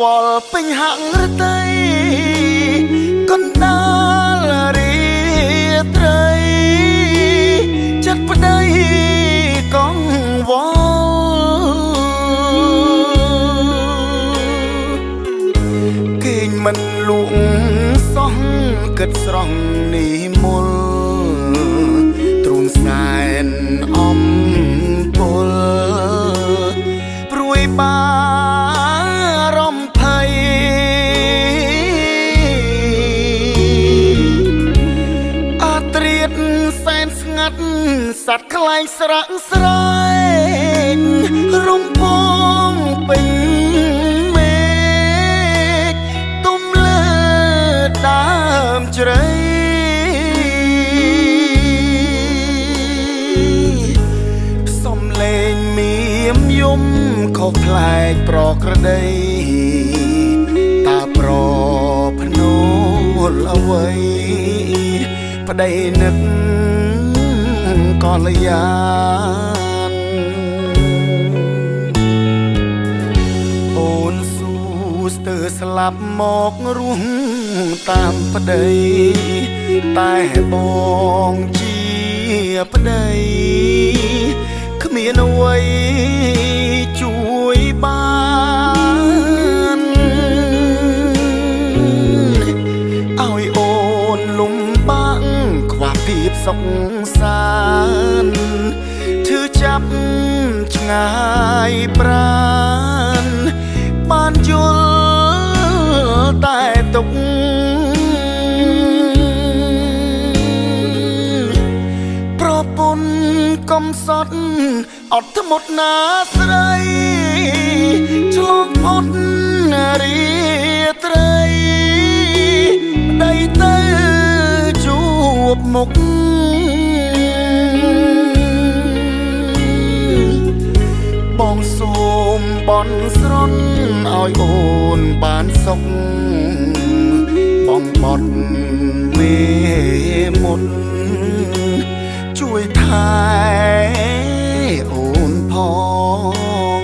វល់ពេញហាក់រតីកណ្ដាលរីត្រីចិត្តប្តីកងវល់គេងមិនលួងសោះគិតស្រង់នេះមុលទ្រូងសែនអំពលព្រួយបារម្ភ័យអាត្រៀតសែនស្ងាត់សត្វខ្លែងស្រក់ស្រែករំពងពេញមេឃទុំលើដើមជ្រៃសំលេងមានយំខុសប្លែកប្រក្រតីតាប្រភ្នូលអ្វីប្តីនឹកកល្យានអូនស៊ូស្ទើរស្លាប់មករស់តាមប្តីតែបងជាប្តីគ្មានអ្វីជួយបានឲ្យអូនលំបាក់ខ្វះភាពសុខសាន្តឈឺចាប់ឆ្ងាយប្រាណបានយល់តែទុកប្រពន្ធកំសត់អត់ធ្មត់ណាស្រីឆ្លងផុតរីត្រីប្តីទៅជួបមុខបងសូមបន់ស្រន់ឲ្យអូនបានសុខបងបត់មេមុតជួយថែអូនផង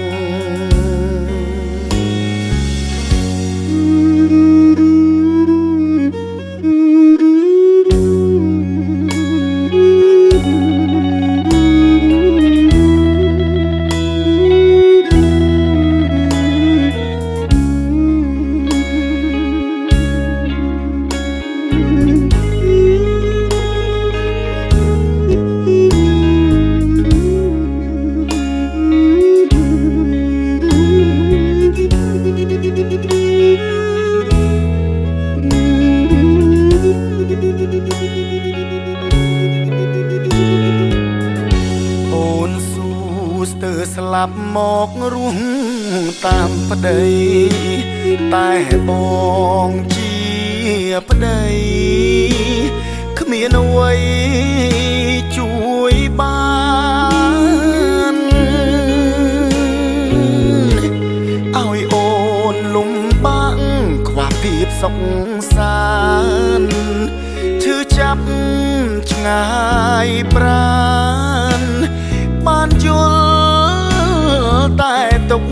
ស្ទើរស្លាប់មករស់តាមប្តីតែបងជាប្តីគ្មានអ្វីជួយបានឲ្យអូនលំបាក់ខ្វះភាពសុខសាន្តឈឺចាប់ឆ្ងាយប្រាណបានយល់តែទុក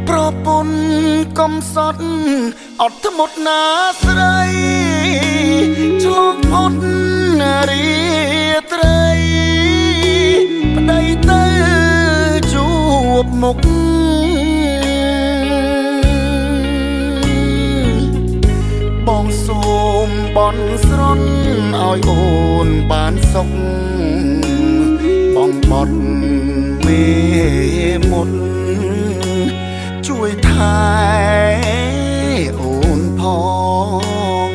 ប្រពន្ធកំសត់អត់ធ្មត់ណាស្រីឆ្លងផុតរីត្រីប្តីទៅជួបមុខបងសូមបន់ស្រន់ឲ្យអូនបានសុខបងបត់មេមុតជួយថែអូនផង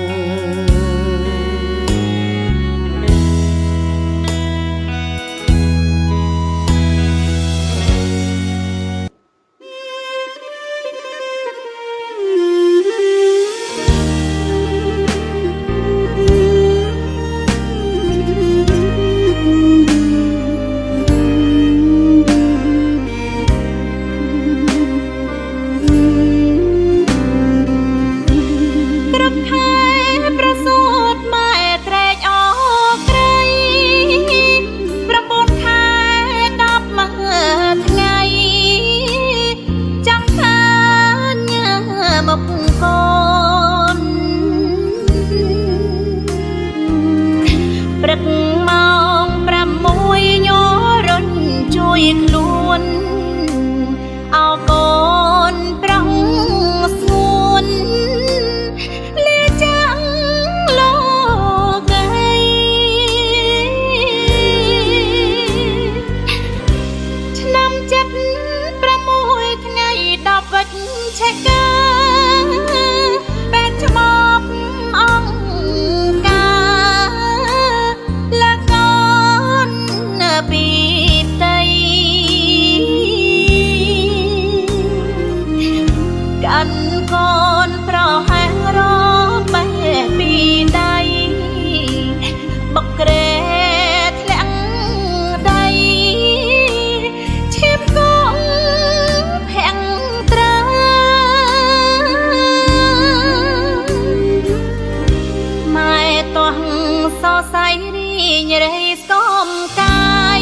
ញរៃស្គមកាយ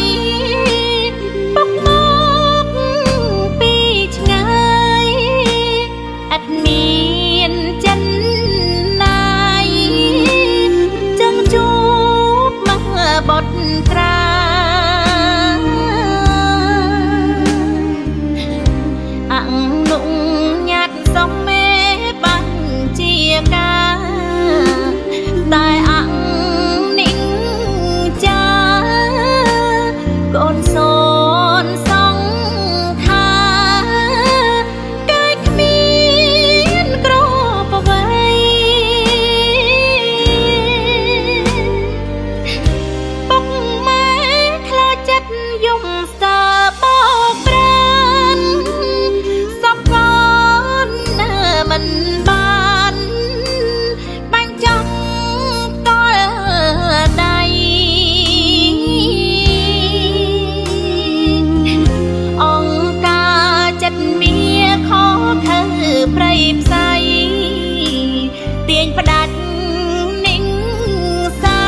ពុកមកពីឆ្ងាយអត់មានចិនណាយចឹងជួបមកបត់ត្រាអនុញ្ញាតសំមេបញ្ជាការតែអង្គកូនសូនសង្ខាកាយគ្មានក្របអ្វីពុកម៉ែខ្លាចចិត្តយំស្ទើបោកប្រានសពកូនមិនបានបាញ់ចំតល់ដៃព្រៃផ្សៃទាញផ្ដាច់និញសៃ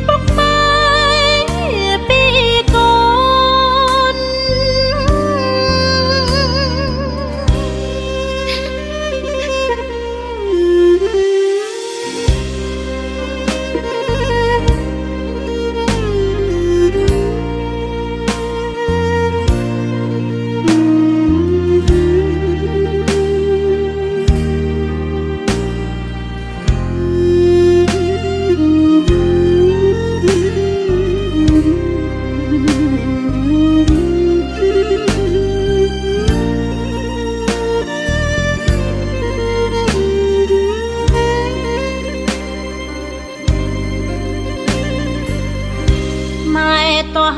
ពុកម៉ែពីកូនតោះ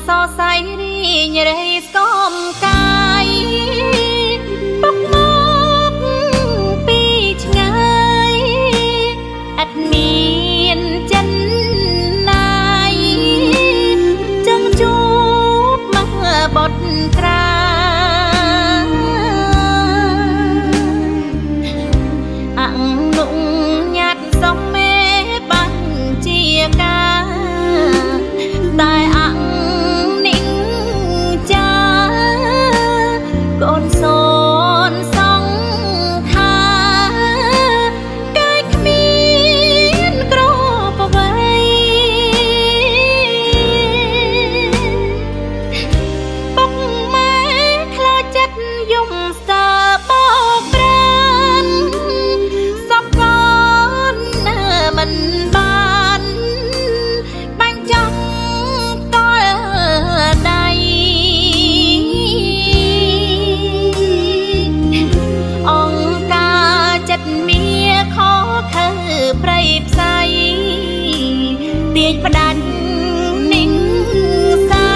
សរសៃរីញរៃស្គមកាយពុកមកពីឆ្ងាយអត់មានចិនណាយចឹងជួបមកបត់ត្រាអនុញ្ញាតសំមេបញ្ជាការតែអង្គកូនសូនសង្ខាកាយគ្មានក្របអ្វីពុកម៉ែខ្លាចចិត្តយំស្ទើបោកប្រានសពកូនមិនបានបាញ់ចំតល់ដៃអង្គការចិត្តមាខខើព្រៃផ្សៃទាញផ្ដាច់និញសៃ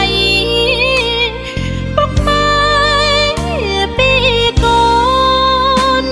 ពុកម៉ែពីកូន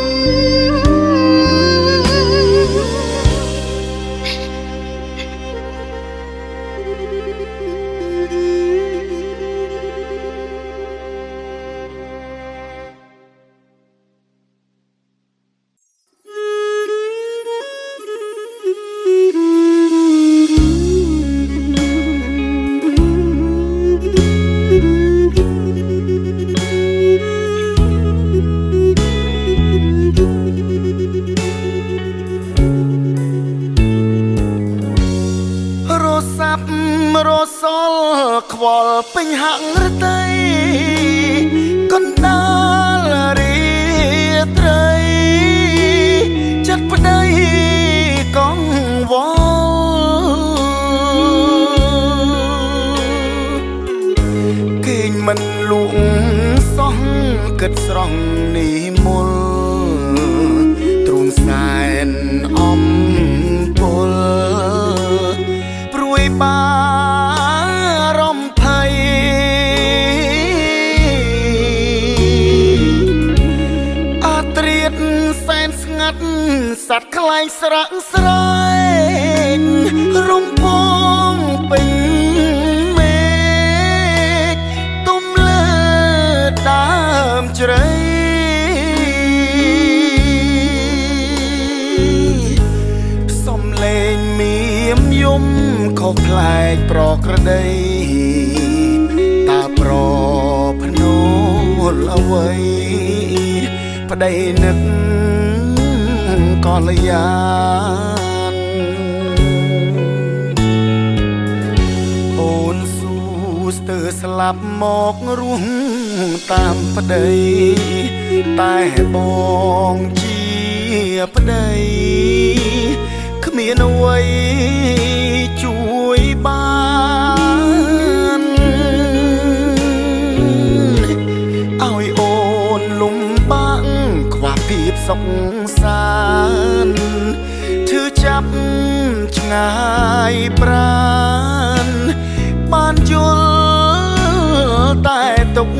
រសល់ខ្វល់ពេញហាក់រតីកណ្ដាលរីត្រីចិត្តប្តីកងវល់គេងមិនលួងសោះគិតស្រង់នេះមុលទ្រូងសែនអំពុលព្រួយបារម្ភភ័យអាត្រៀតសែនស្ងាត់សត្វខ្លែងស្រក់ស្រែករំពងពេញមេឃទុំលើដើមជ្រៃសំឡេងមៀម មខុសប្លែកប្រក្រតីតាប្រភ្នូលអ្វីប្តីនឹកកល្យានអូនស៊ូស្ទើរស្លាប់មករស់តាមប្តីតែបងជាប្តីគ្មានអ្វីជួយបានឲ្យអូនលំបាក់ខ្វះភាពសុខសាន្តឈឺចាប់ឆ្ងាយប្រាណបានយល់តែទុក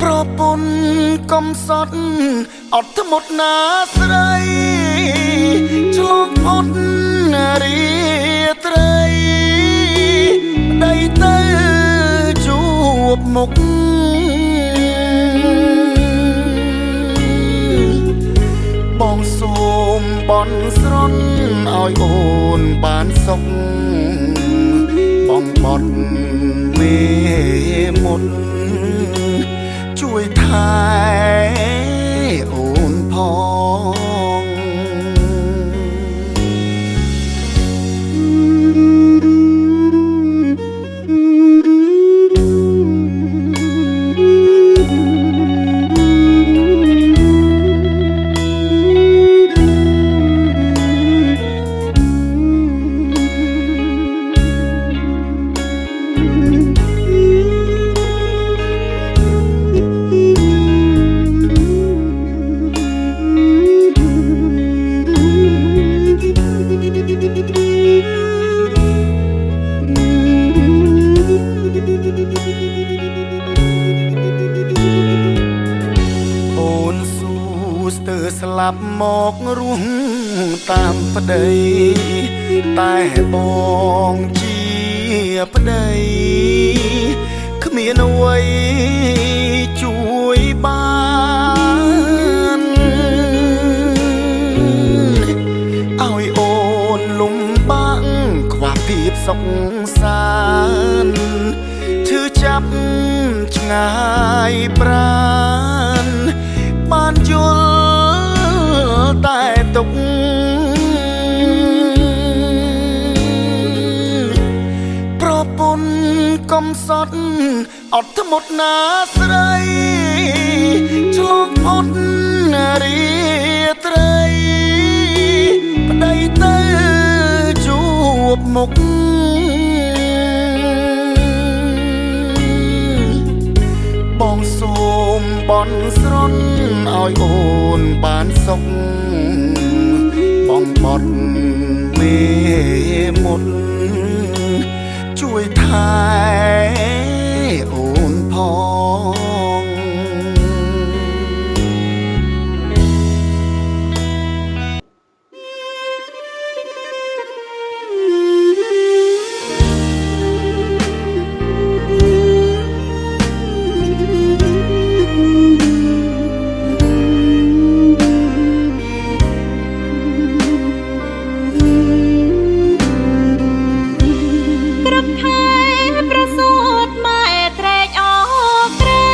ប្រពន្ធកំសត់អត់ធ្មត់ណាស្រីឆ្លងផុតរាត្រីប្តីទៅជួបមុខបងសូមបន់ស្រន់ឲ្យអូនបានសុខបងបត់មេមុនជួយថែអូនផងស្ទើរស្លាប់មករស់តាមប្តីតែបងជាប្តីគ្មានអ្វីជួយបានឲ្យអូនលំបាក់ខ្វះភាពសុខសាន្តឈឺចាប់ឆ្ងាយប្រាណបានយល់តែទុកប្រពន្ធកំសត់អត់ធ្មត់ណាស្រីឆ្លងផុតរាត្រីប្តីទៅជួបមុខបងសូមបន់ស្រន់ឲ្យអូនបានសុខបងបត់មេមុនជួយថែអូនផងប្រសូតម៉ែត្រែកអរក្រៃ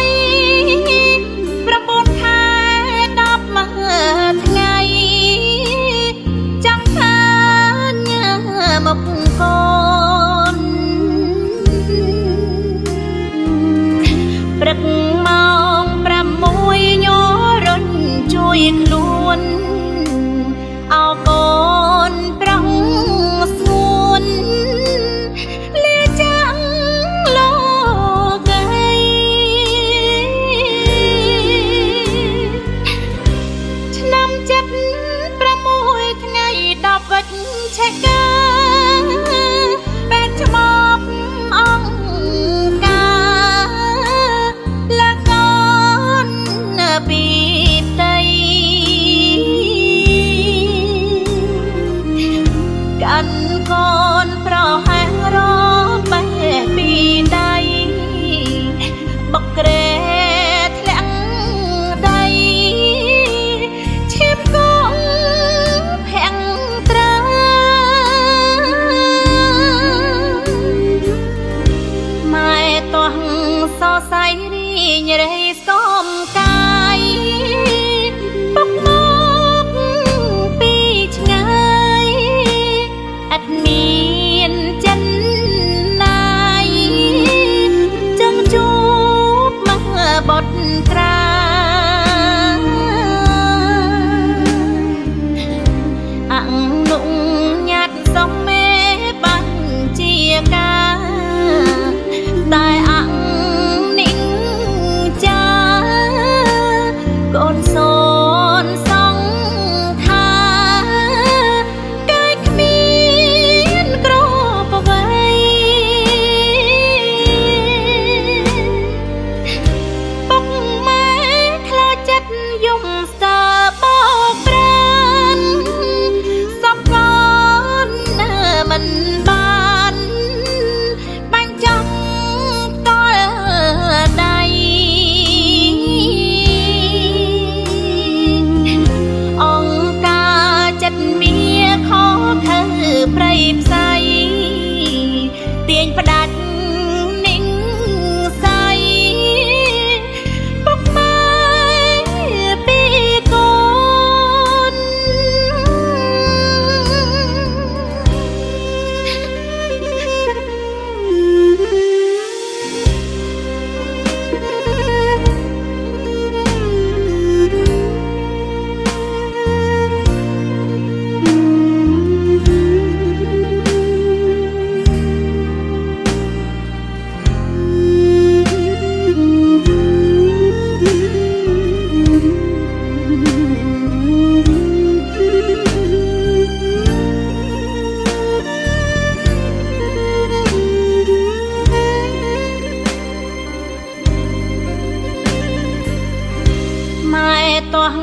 ទាស់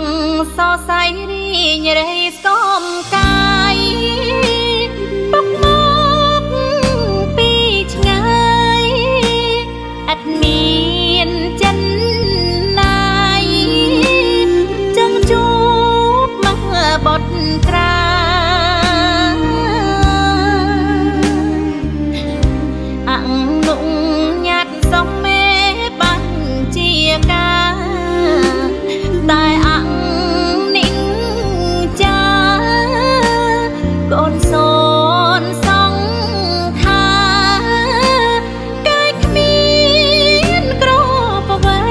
សរសៃរីញរៃស្គមកាយពុកមកពីឆ្ងាយអត់មានចិនណាយចឹងជួបមកបត់ក្រាអង្នុងញ៉ាត់សំមេបានជាកាតែអង្និងចាកូនសូនសង្ខាកាយគ្មានក្របអ្វី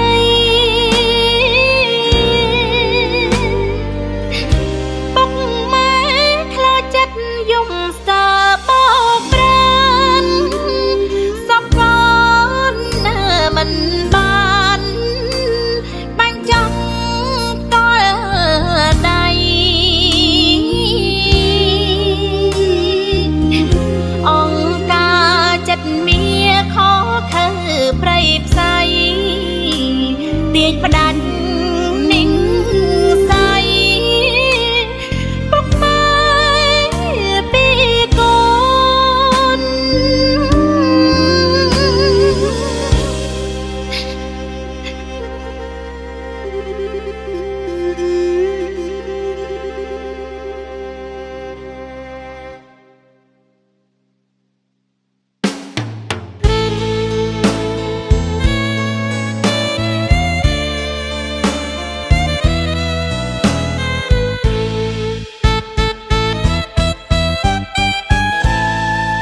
ពុកម៉ែខ្លាចចិត្តយំស្ទើបោកប្រានសពកូនមិនបានបាញ់ចង់តល់ដៃអង្គការចិត្តមាខខើប្រៃផ្សៃទាញផ្ដាច់ninhសៃពុកម៉ែពីកូន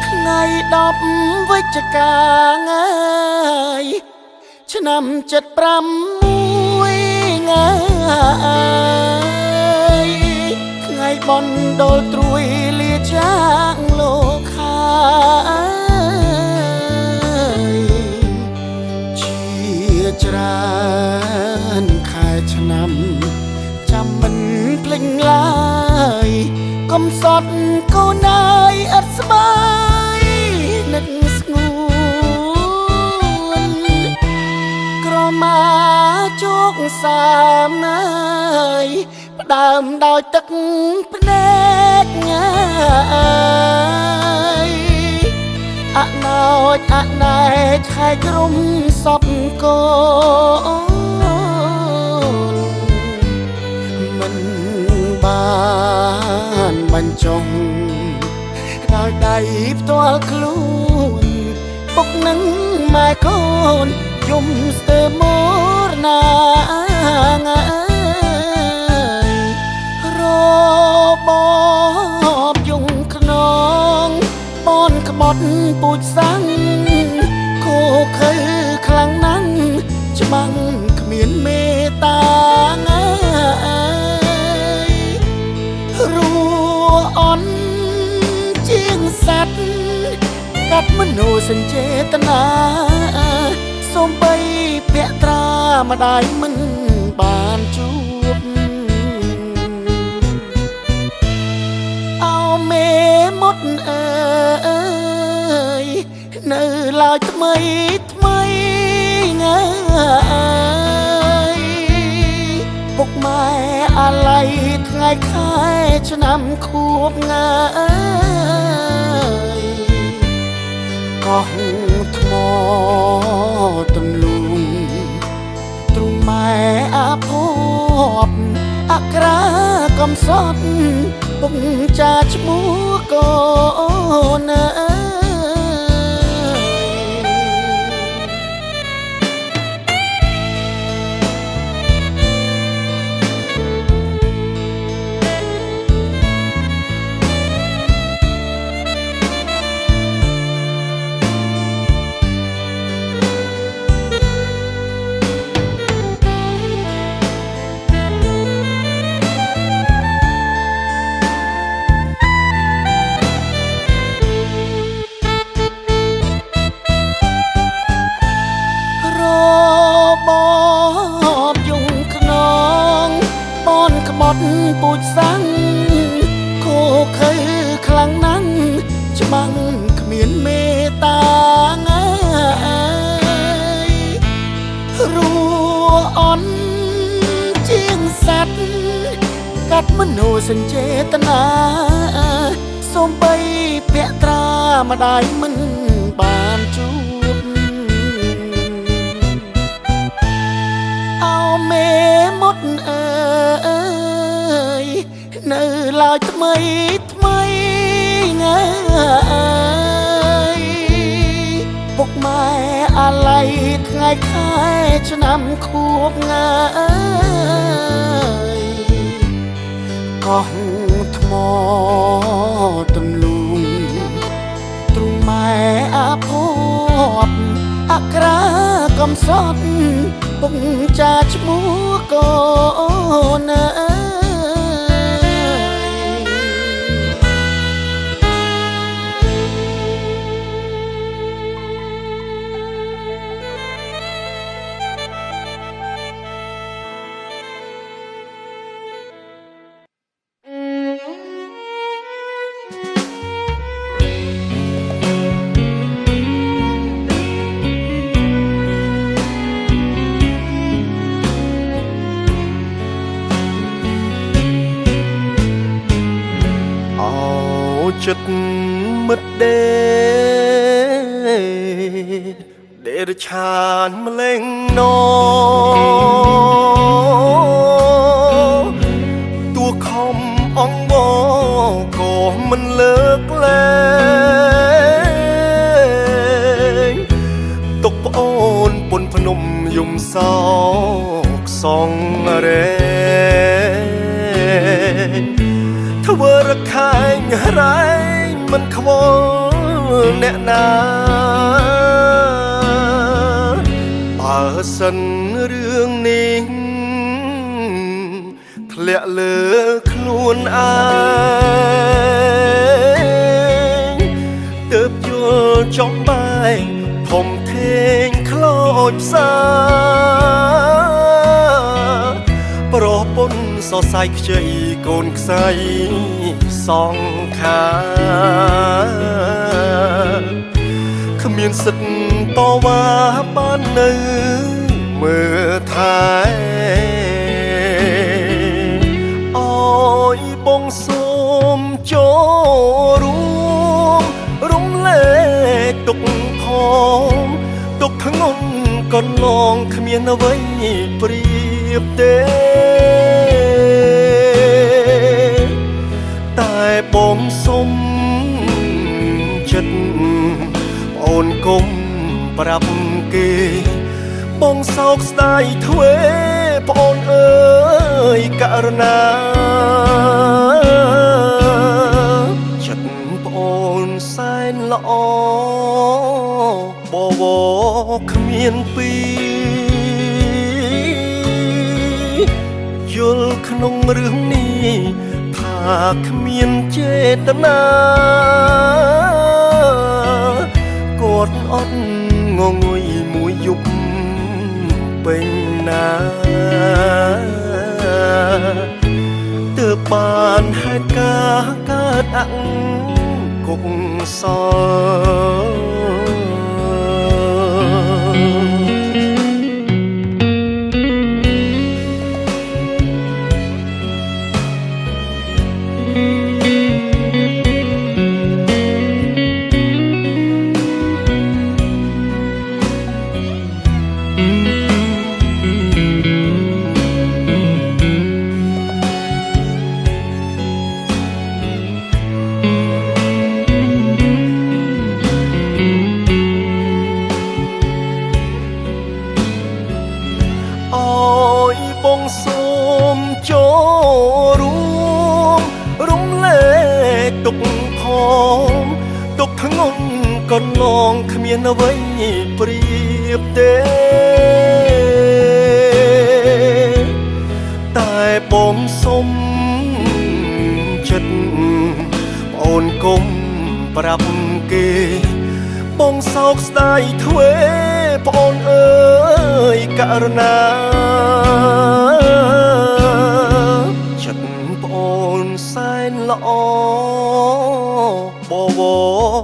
ថ្ងៃ10វិច្ឆិកាថ្ងៃឆ្នាំ75ថ្ងៃថ្ងៃបណ្ដុលត្រួយលាចាងលោកខាយជាច្រើនខែឆ្នាំចាំមិនភ្លេចឡើយកុំសត់កូនអើយអត់ស្បាយនឹកស្ងួនក្រមាជោគសាមណាយផ្ដើមដោយទឹកភ្នែកងាយអណោចអណែតខែក្រុមសពកូនមិនបានបញ្ចុះដោយដៃផ្ទាល់ខ្លួនពុកនឹងម៉ែកូនយំស្ទើរមរណារបបយងខ្នងបនក្បត់ពូជសាំងគោខើខ្លាំងណាស់ច្បាំងគ្មានមេត្តារួអន់ជាងសัตว์កាត់មនោសញ្ចេតនាសូមបីពាក្យត្រាម្ដាយមិនបានជួបអោមេមត់អើយនៅឡើយថ្មីថ្មីងាយពុកម៉ែអាឡ័យថ្ងៃខែឆ្នាំខួបងាយកោះថ្មទន្លូងទ្រុងម៉ែអាភ័ព្វអក្រាកំសត់ពុកចាឈ្មោះកូនពូជសាំងគោខើខ្លាំងណាស់ច្បាំងគ្មានមេត្តារួអន់ជាងស សត្វកាត់មនោសញ្ចេតនាសូមបីពាក់ត្រាម្ដាយមិនបានជួបអោមេមត់អើយនៅឡើយថ្មីថ្មីងាយពុកម៉ែអាឡ័យថ្ងៃខែឆ្នាំខួបងាយកោះថ្មទន្លូងទ្រូងម៉ែអាភ័ព្វអក្រាកំសត់ពុកចាឈ្មោះកូនចិត្តមិត្តដេរឆានម្លេងណតួខំអងវក៏មិនលើកលែងទុកប្អូនពុនភ្នំយំសោកសងរែងធ្វើរខែងរែងមិនខ្វល់អ្នកណាបើសិនរឿងនេះធ្លាក់លើខ្លួនឯងទើបយល់ចំបែងធំធេងខ្លោចផ្សាប្រពន្ធសរសៃខ្ចីកូនខ្សៃសងខាគ្មានសិទ្ធតវ៉ាបាននៅមើលថែអើយបងសូមចូលរួមរំលែកទុកផងទុកធ្ងន់កន្លងគ្មានអ្វីប្រៀបទេតែបងសុំចិត្តអូនគុំប្រាប់គេបងសោកស្ដាយធ្វេប្អូនអើយករណាចិត្តប្អូនសែនល្អបវរគ្មានពីយល់ក្នុងរឿងនេះថាគ្មានចេតនាគាត់អត់ងងុយមួយយប់ពេញណាទើបបានហេតុការណ៍កើតអកុសលបងសូមចូលរួមរំលែកទុកផងទុកធ្ងន់កន្លងគ្មានអ្វីប្រៀបទេតែបងសុំចិត្តប្អូនគុំប្រាប់គេបងសោកស្ដាយធ្វេប្អូនអើយករណាចិត្តប្អូនសែនល្អបវ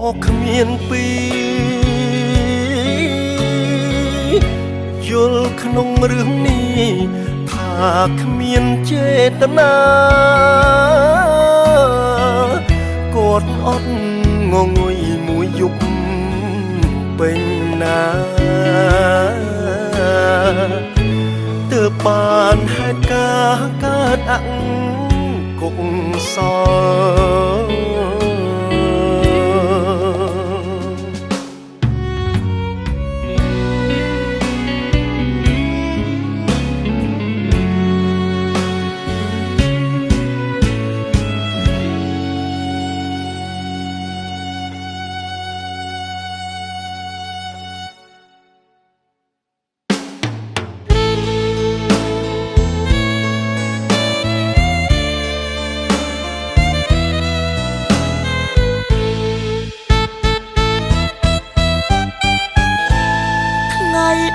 រគ្មានពីយល់ក្នុងរឿងនេះថា គ្មានចេតនាគាត់អត់ងងុយមួយយប់ពេញណាទើបបានហេតុការណ៍កើតអគុកសល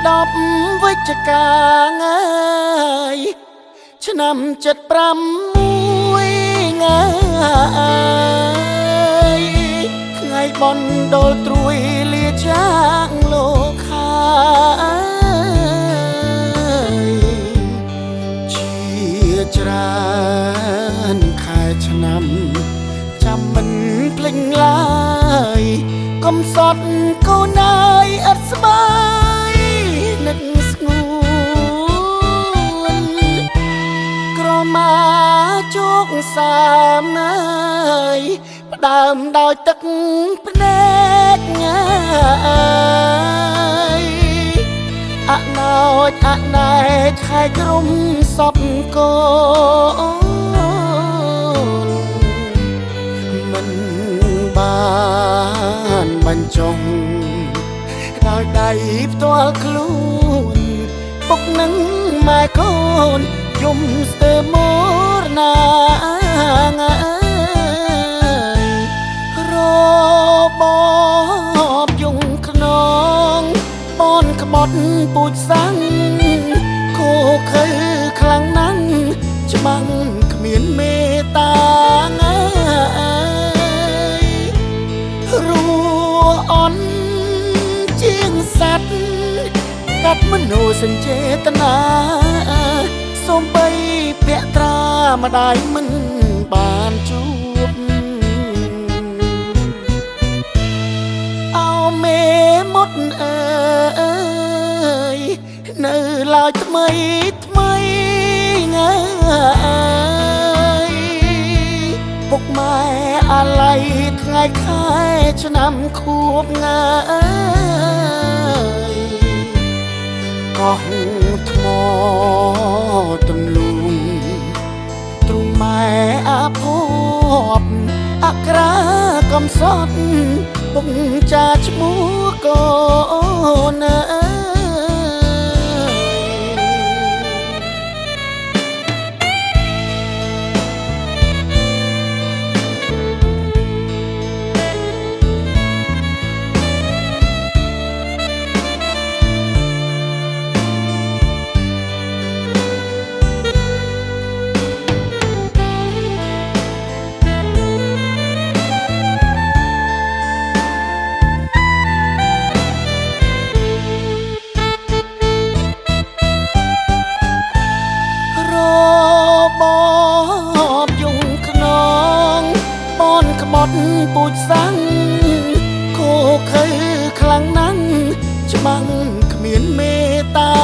10វិច្ឆិកាថ្ងៃឆ្នាំ75ថ្ងៃថ្ងៃបណ្ដូលត្រួយលាចាងលោកខាជាច្រើនខែឆ្នាំចាំមិនភ្លេចឡើយកុំសត់កូនអើយអត់ស្បាយនឹកស្ងួនក្រមាជោគសាមណាយផ្ដើមដោយទឹកភ្នែកញ៉ាយអណោចអណែកខែក្រុមសពកូនមិនបានបញ្ចុះដោយដៃផ្ទាល់ខ្លួនពុកនឹងម៉ែកូនយំស្ទើរមរណារបបយងខ្នងបនក្បត់ពូជសាំងគោខើខ្លាំងណាស់ច្បាំងគ្មានមេត្តាអន់ជាងសត្វកាត់មនោសញ្ចេតនាសូម្បីភក្ត្រាម្ដាយមិនបានជួបអោមេមុតអើយនៅឡើយថ្មីថ្មីងាយពុកម៉ែអាឡ័យថ្ងៃខែឆ្នាំខួបងាយកោះថ្មទន្លូងទ្រូងម៉ែអាភ័ព្វអក្រាកំសត់ពុកចាឈ្មោះកូនពូជសាំងគោខើខ្លាំងណាស់ច្បាំងគ្មានមេត្តា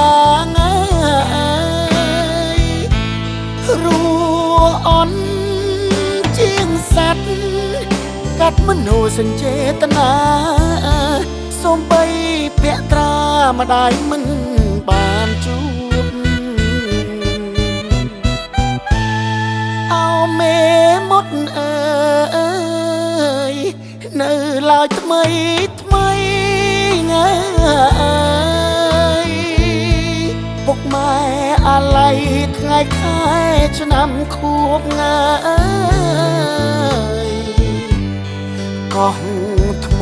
រួអន់ជាងសត្វកាត់មនោសញ្ចេតនាសូម្បីភក្ត្រាម្ដាយមិនបានជួបអោមេមុតអើយនៅឡើយថ្មីថ្មីងាយពុកម៉ែអាឡ័យថ្ងៃខែឆ្នាំខួបងាយកោះថ្ម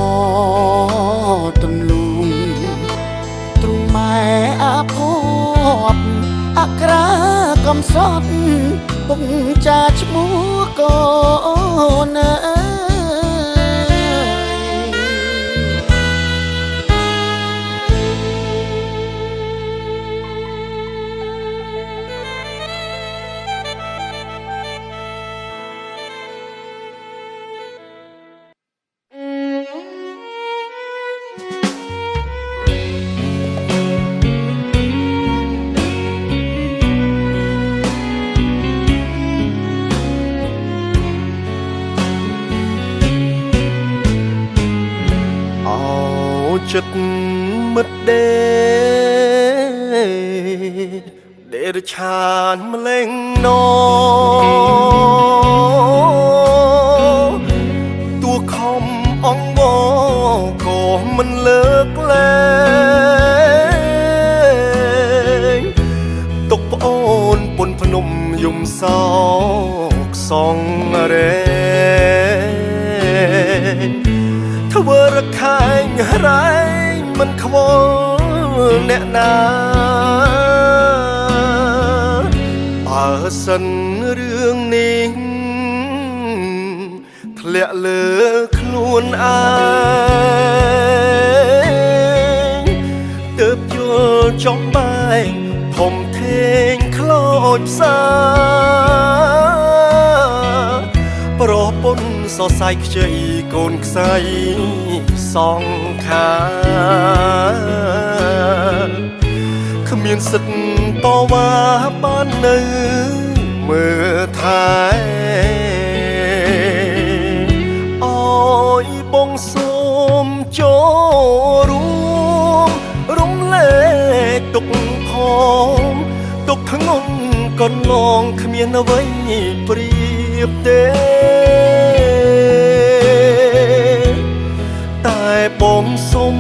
ទន្លូងទ្រូងម៉ែអាភ័ព្វអក្រាកំសត់ពុកចាឈ្មោះកូន ចិត្តមិត្តដេរឆានម្លេងណតួខំអង្វរក៏មិនលើកលែងទុកប្អូនពុនភ្នំយំសោកសងរែងធ្វើរខែងរែងមិនខ្វល់អ្នកណាបើសិនរឿងនេះធ្លាក់លើខ្លួនឯងទើបយល់ចំបែងធំធេងខ្លោចផ្សាប្រពន្ធសរសៃខ្ចីកូនខ្សៃសងខាគ្មានសិទ្ធតវ៉ាបាននៅមើលថែអើយបងសូមចូលរួមរំលែកទុកផងទុកធ្ងន់កន្លងគ្មានអ្វីប្រៀបទេតែបងសុំ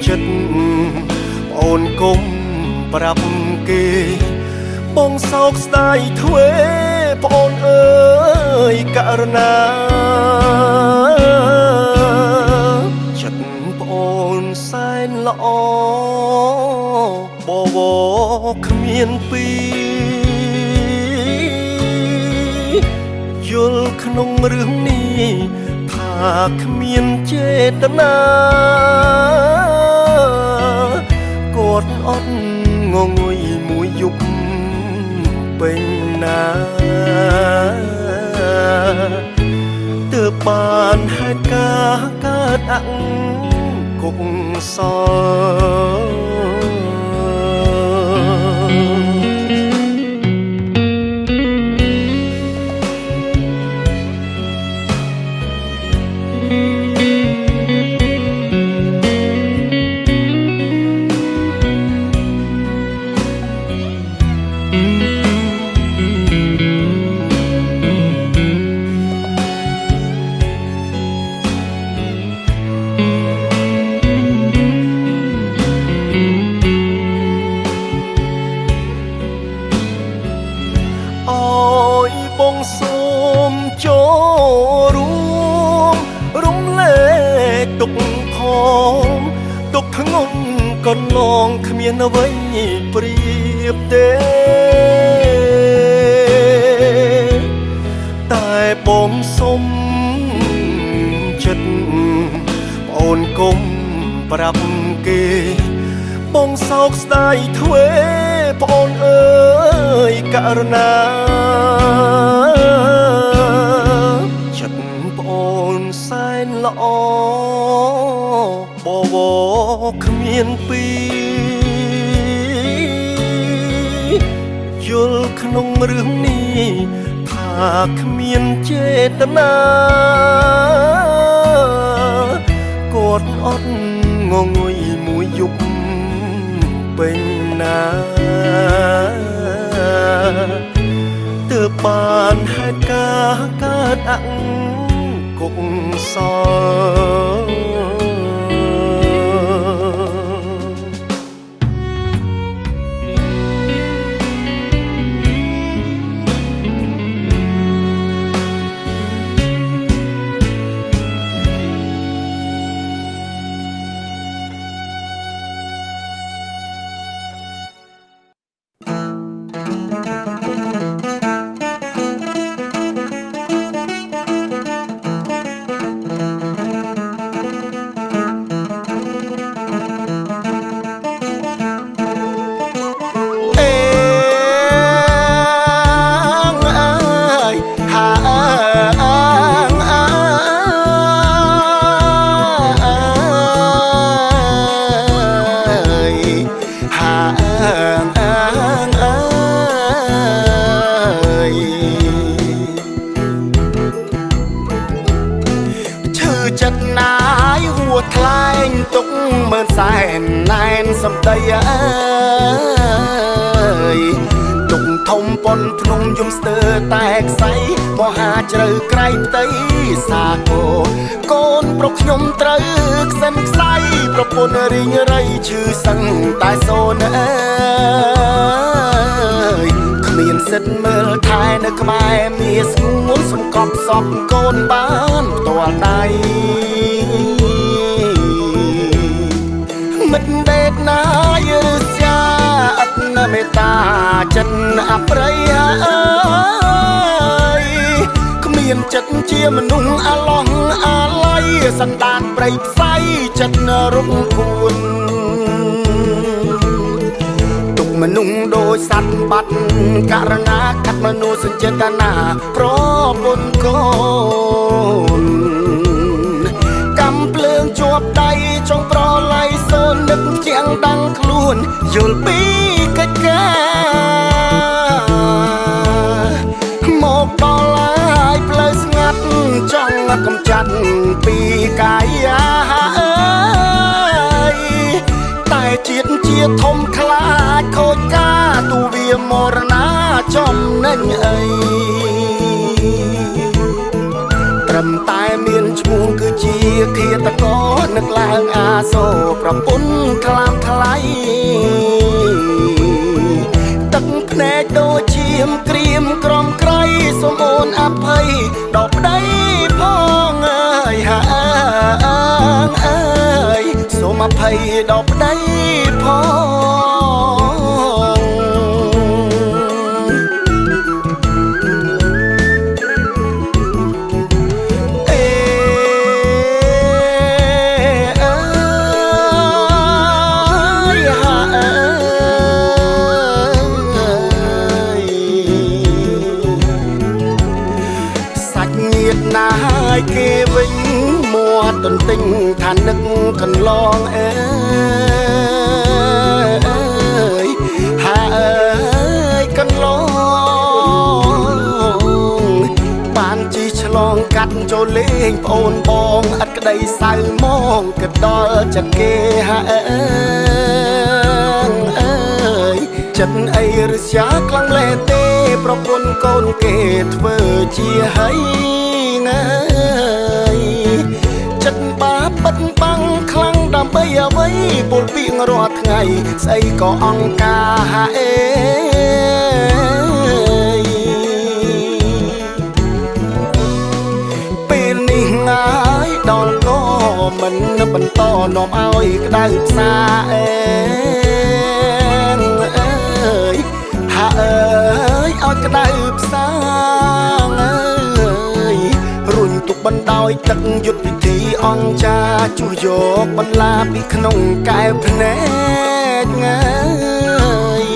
ចិត្តអូនគុំប្រាប់គេបងសោកស្ដាយធ្វេប្អូនអើយករណាចិត្តប្អូនសែនល្អបវរគ្មានពីយល់ក្នុងរឿងនេះថាគ្មានចេតនាគាត់អត់ងងុយមួយយប់ពេញណាទើបបានហេតុការណ៍កើតអកុសលបងសូមចូលរួមរំលែកទុកផងទុកធ្ងន់កន្លងគ្មានអ្វីប្រៀបទេតែបងសុំចិត្តប្អូនគុំប្រាប់គេបងសោកស្ដាយធ្វេប្អូនអើយករណាចិត្តប្អូនសែនល្អបវរគ្មានពីយល់ក្នុងរឿងនេះថាគ្មានចេតនាគាត់អត់ងងុយមួយយប់ពេញណាទើបបានហេតុការណ៍កើតអកុសលចិត្តណាយហួតថ្លៃ ទុកមើលសែនណែនសំដីអើយទុកធំប៉ុនភ្នំយំស្ទើរតែខ្សៃមហាជ្រៅក្រៃផ្ទៃសាគរកូនប្រុសខ្ញុំត្រូវខ្សិនខ្សៃប្រពន្ធរីងរៃឈឺសឹងតែសូនអើយគ្មានសិទ្ធមើលថែនៅក្បែរមាសស្ងួនសំកប់សពកូនបានផ្ទាល់ដៃមិត្តដេកណាយឬស្យាអត់នៅមេត្តាចិត្តអប្រិយអើយគ្មានចិត្តជាមនុស្សអាឡោះអាឡ័យសន្តានប្រៃផ្សៃចិត្តរំគួនទុកមនុស្សដោយសត្វបាត់ករណាកាត់មនុស្សចេតនាប្រពន្ធកូនកំភ្លើងជាប់ដៃចង់ប្រឡៃសូននឹកជាងដាំងខ្លួនយល់ពីកិច្ចការមកដល់ហើយផ្លូវស្ងាត់ចង់កំចាត់ពីកាយាអើយតែជាតិជាធំខ្លាចខូចការទូវាមរណាចំណេញអីត្រឹមតែមានឈ្មោះគឺជាឃាតករនឹកឡើងអាសូរប្រពន្ធខ្លាមថ្លៃទឹកភ្នែកដូចឈាមក្រៀមក្រំក្រៃសូមអូនអភ័យដល់ប្តីផងអើយហាអើយសូមអភ័យដល់ប្តីផងគេវិញមួតទន្ទិញថានឹកកន្លងអើយហាអើយកន្លងបានជីឆ្លងកាត់ចូលលេងប្អូនបងឥតក្តីសៅមកក៏ដល់ចិត្តគេហាអើយចិត្តអីឬស្យាខ្លាំងលេទេប្រពន្ធកូនគេធ្វើជាហើយចិត្តបាបិទបាំងខ្លាំងដើម្បីអ្វីពលពីងរាល់ថ្ងៃស្អីក៏អង្ការហាអេពេលនេះងាយដល់ក៏មិនបន្តនាំឲ្យក្តៅផ្សាអេហាអើយឲ្យក្តៅផ្សាទុកបណ្ដោយទឹកយុទ្ធវិធីអង្គចាជួសយកបន្លាពីក្នុងកែវភ្នែកងាយ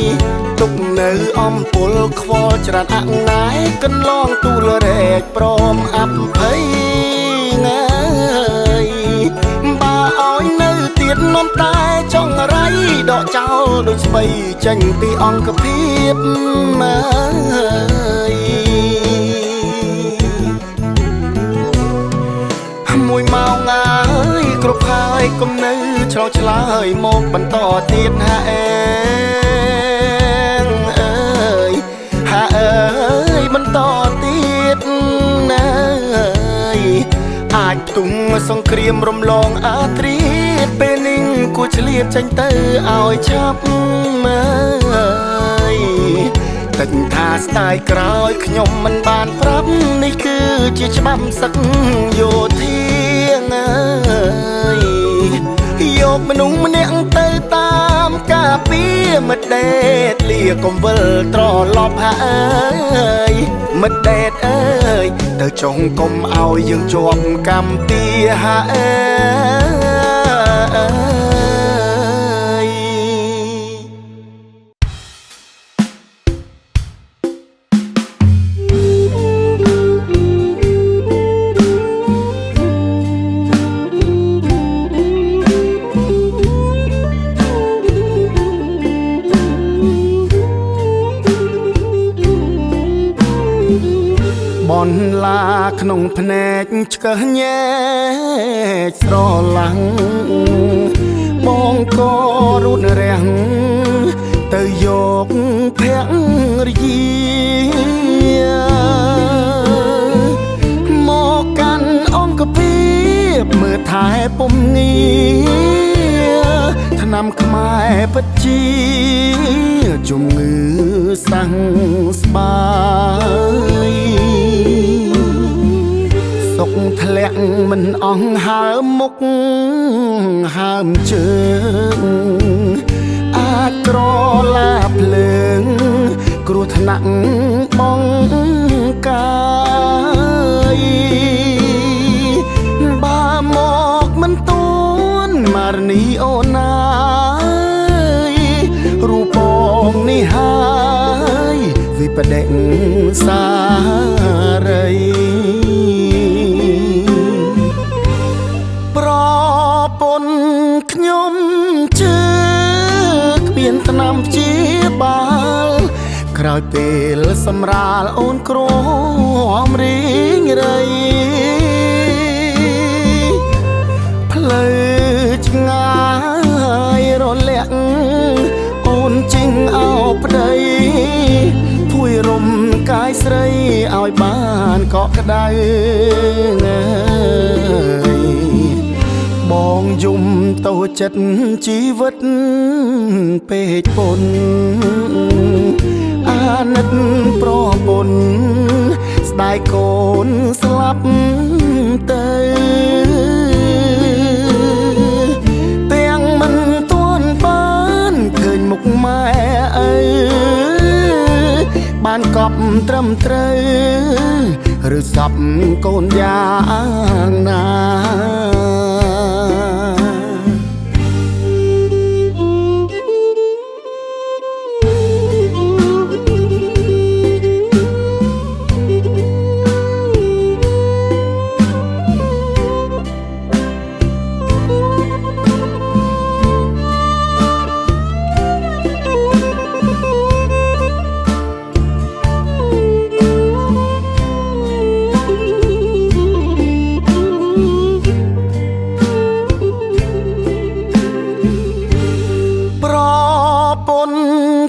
ទុកនៅអំពុលខ្វល់ច្រានអណាយកន្លងទូលរែកព្រមអភ័យងាយបើឲ្យនៅទៀតនំតែចង់រៃដកចោលដូចស្បីចេញពីអង្គភាពមើយមួយម៉ោងហើយគ្រប់ហើយកុំនៅឆ្លោឆ្លើយមកបន្តទៀតហាអេងអើយហាអើយបន្តទៀតណាអាចផ្ទុំសង្គ្រាមរំលងអាត្រៀតពេលនេះគួរឆ្លៀតចេញទៅឲ្យឆាប់មើយតែថាស្ដាយក្រោយខ្ញុំមិនបានប្រាប់នេះគឺជាច្បាប់សឹកយោធាអើយយកមនុស្សម្នាក់ទៅតាមការពារមិត្តដេតលាកុំវិលត្រឡប់ហាអើយមិត្តដេតអើយទៅចុងកុំឲ្យយើងជាប់កម្មពីហាអើយ បនឡាក្នុងភ្នែកឆ្កឹះញែកស្រឡាំងបងក៏រូតរាំងទៅយកភរិយាមកកាន់អង្គភាពមើលថែពុំងារឆ្នាំខ្មែរពិតជាជំងឺសាំងស្បាយសុកធ្លាក់មិនអស់ហើមមុខហើមជើងអាចក្រឡាភ្លើងគ្រោះថ្នាក់បងកាយបាមកមិនទួនមារនីអូនណាយរូបបងនេះហើយវិបដិសារីប្រពន្ធខ្ញុំជឿគ្មានថ្នាំព្យាបាលក្រោយពេលសម្រាលអូនក្រមរីងរៃផ្លូវឆ្ងាយរលាក់អូនជីងអោបប្តីភួយរំកាយស្រីឲ្យបានកក់ក្ដៅបងយំតូចចិត្តជីវិតពេកពុនអាណិតប្រពន្ធស្ដាយកូនស្លាប់ទៅទាំងមិនទាន់បានឃើញមុខម៉ែឪបានកប់ត្រឹមត្រូវឬសពកូនយ៉ាងណា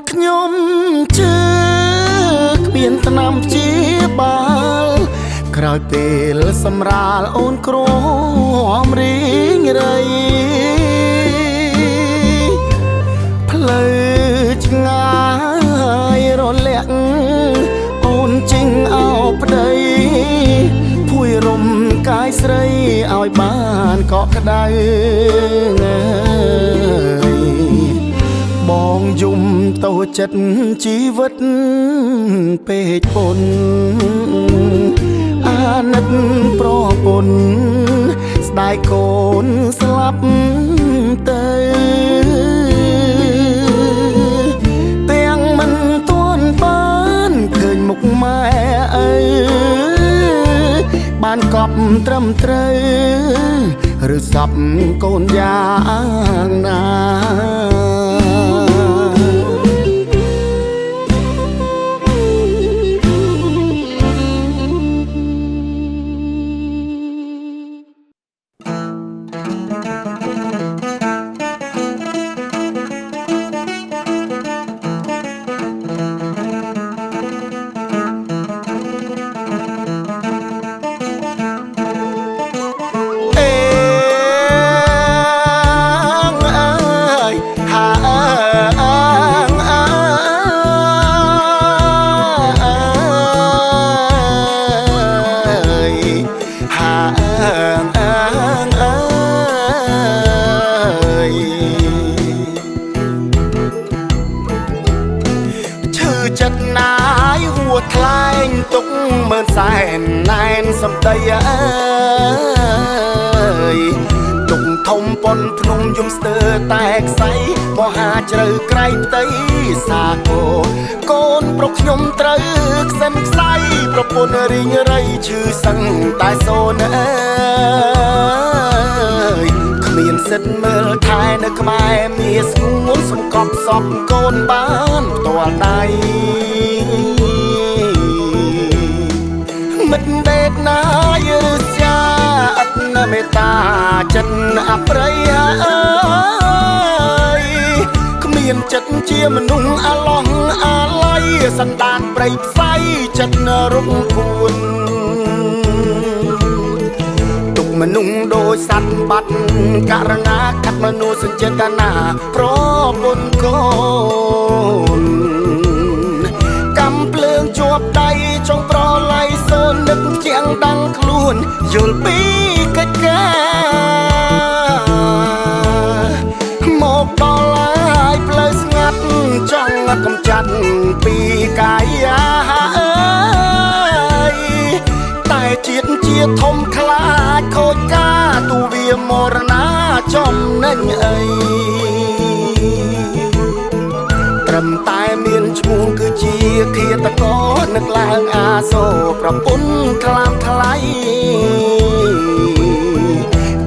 ខ្ញុំជឿគ្មានថ្នាំព្យាបាលក្រោយពេលសម្រាលអូនក្រមរីងរៃផ្លូវឆ្ងាយរលាក់អូនជីងអោបប្តីភួយរំកាយស្រីឲ្យបានកក់ក្ដៅបងយំតូចចិត្តជីវិតពេកពុនអាណិតប្រពន្ធស្ដាយកូនស្លាប់ទៅទាំងមិនទាន់បានឃើញមុខម៉ែឪបានកប់ត្រឹមត្រូវឬសពកូនយ៉ាងណាចិត្តណាយហួថ្លែងទុកមើលសែនណែនសំដីអើយទុកធំប៉ុនភ្នំយំស្ទើតែខ្សែមហាជ្រៅក្រៃផ្ទៃសាគរកូនប្រុសខ្ញុំត្រូវខ្សិនខ្សៃប្រពន្ធរីងរៃឈឺសឹងតែសូនអើយគ្មានសិទ្ធមើលថែនៅក្បែរមាសស្ងួនសង្កប់សពកូនបានផ្ទាល់ដៃម មិនដេកណាយឺសាអត់នៅមេត្តាចិនអប្រិយអើយគ្មានចិត្តជាមនុស្សអាឡោះអាឡ័យសន្តានប្រៃផ្សៃចិត្តរំគួនទុកមនុស្សដោយសត្វបាត់ករណាកាត់មនុស្សចេតនាប្រពន្ធកូនកំភ្លើងជាប់ដៃចង់ប្រឡ័យសូននឹកជាងដាំងខ្លួនយល់ពីកិច្ចការមកដល់ហើយផ្លូវស្ងាត់ចង់កំចាត់ពីកាយាអើយតែជាតិជាធំខ្លាចខូចការទូវាមរណាចំណេញអីត្រឹមតែមានឈ្មោះគឺជាឃាតករនឹកឡើងអាសូរប្រពន្ធខ្លាមថ្លៃ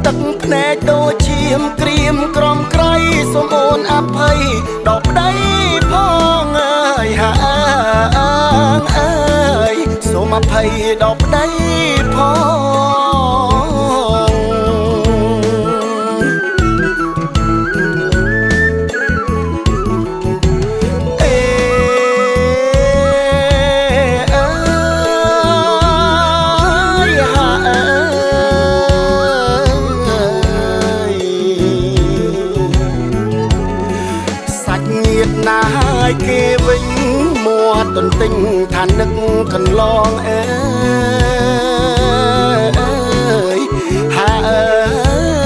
ទឹកភ្នែកដូចឈាមក្រៀមក្រំក្រៃសូមអូនអភ័យដល់ប្តីផងអើយហាអើយសូមអភ័យដល់ប្តីផងគេវិញមួទន្ទិញថានឹកកន្លងអើយហាអើ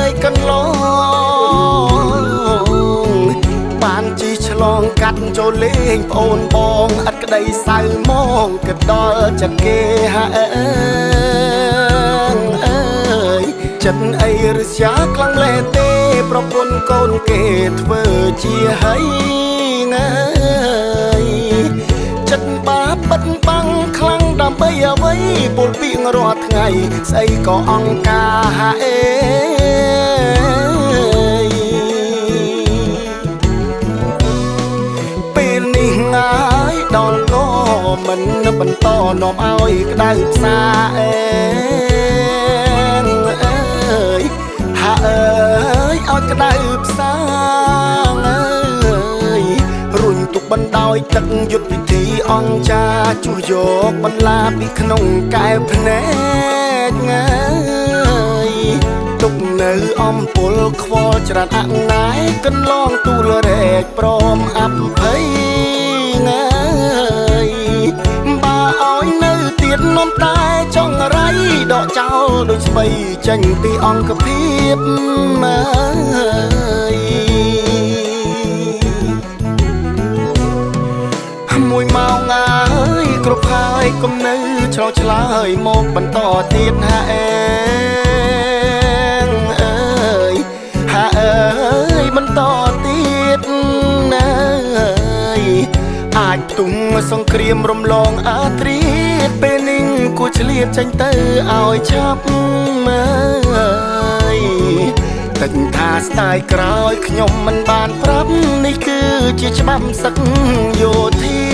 យកន្លងបានជីឆ្លងកាត់ចូលលេងប្អូនបងឥតក្តីសៅមកគិតដល់ចិត្តគេហាអើយចិត្តអីរស្យាខ្លាំងលែទេប្រពន្ធកូនគេធ្វើជាហើយចិត្តបាបិទបាំងខ្លាំងដើម្បីអ្វីពលពីងរាល់ថ្ងៃស្អីក៏អង្ការអេពេលនេះងាយដល់ក៏មិនបន្តនាំឲ្យក្តៅផ្សាអេហាអើយឲ្យក្តៅផ្សាបណ្ដោយទឹកយុទ្ធវិធីអង្គចាជួសយកបន្លាពីក្នុងកែវភ្នែកងាយទុកនៅអំពលខ្វល់ច្រានអណាយកន្លងទូលរែកព្រមអភ័យងាយបើឲ្យនៅទៀតនំតែចង់រៃដកចោលដូចស្បីចេញពីអង្គភាពមើលមួយម៉ោងហើយគ្រប់ហើយកុំនៅឆ្លោឆ្លើយមកបន្តទៀតហាអើយហាអើយបន្តទៀតណាអាចទុំសង្គ្រាមរំលងអាត្រៀតពេលនេះគួរឆ្លៀតចេញទៅឲ្យឆាប់មើលតែថាស្ដាយក្រោយខ្ញុំមិនបានប្រាប់នេះគឺជាច្បាប់សឹកយោធា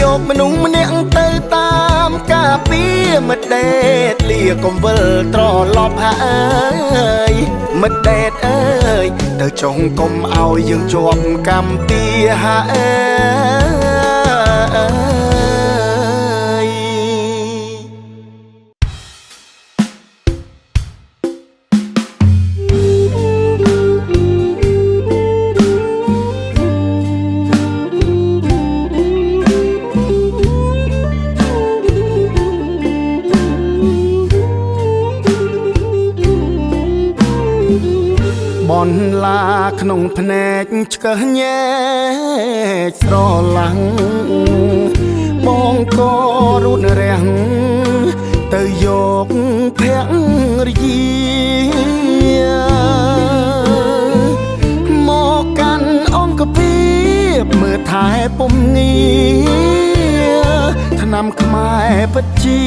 យកមនុស្សម្នាក់ទៅតាមការពារមិត្តដេតលាកុំវិលត្រឡប់ហាអើយមិត្តដេតអើយទៅចុងកុំឲ្យយើងជាប់កម្មពៀហាអើយ បនឡាក្នុងភ្នែកឆ្កឹះញែកស្រឡាំងបងក៏រូតរាំងទៅយកភរិយាមកកាន់អង្គភាពមើលថែពុំងារថ្នាំខ្មែរពិតជា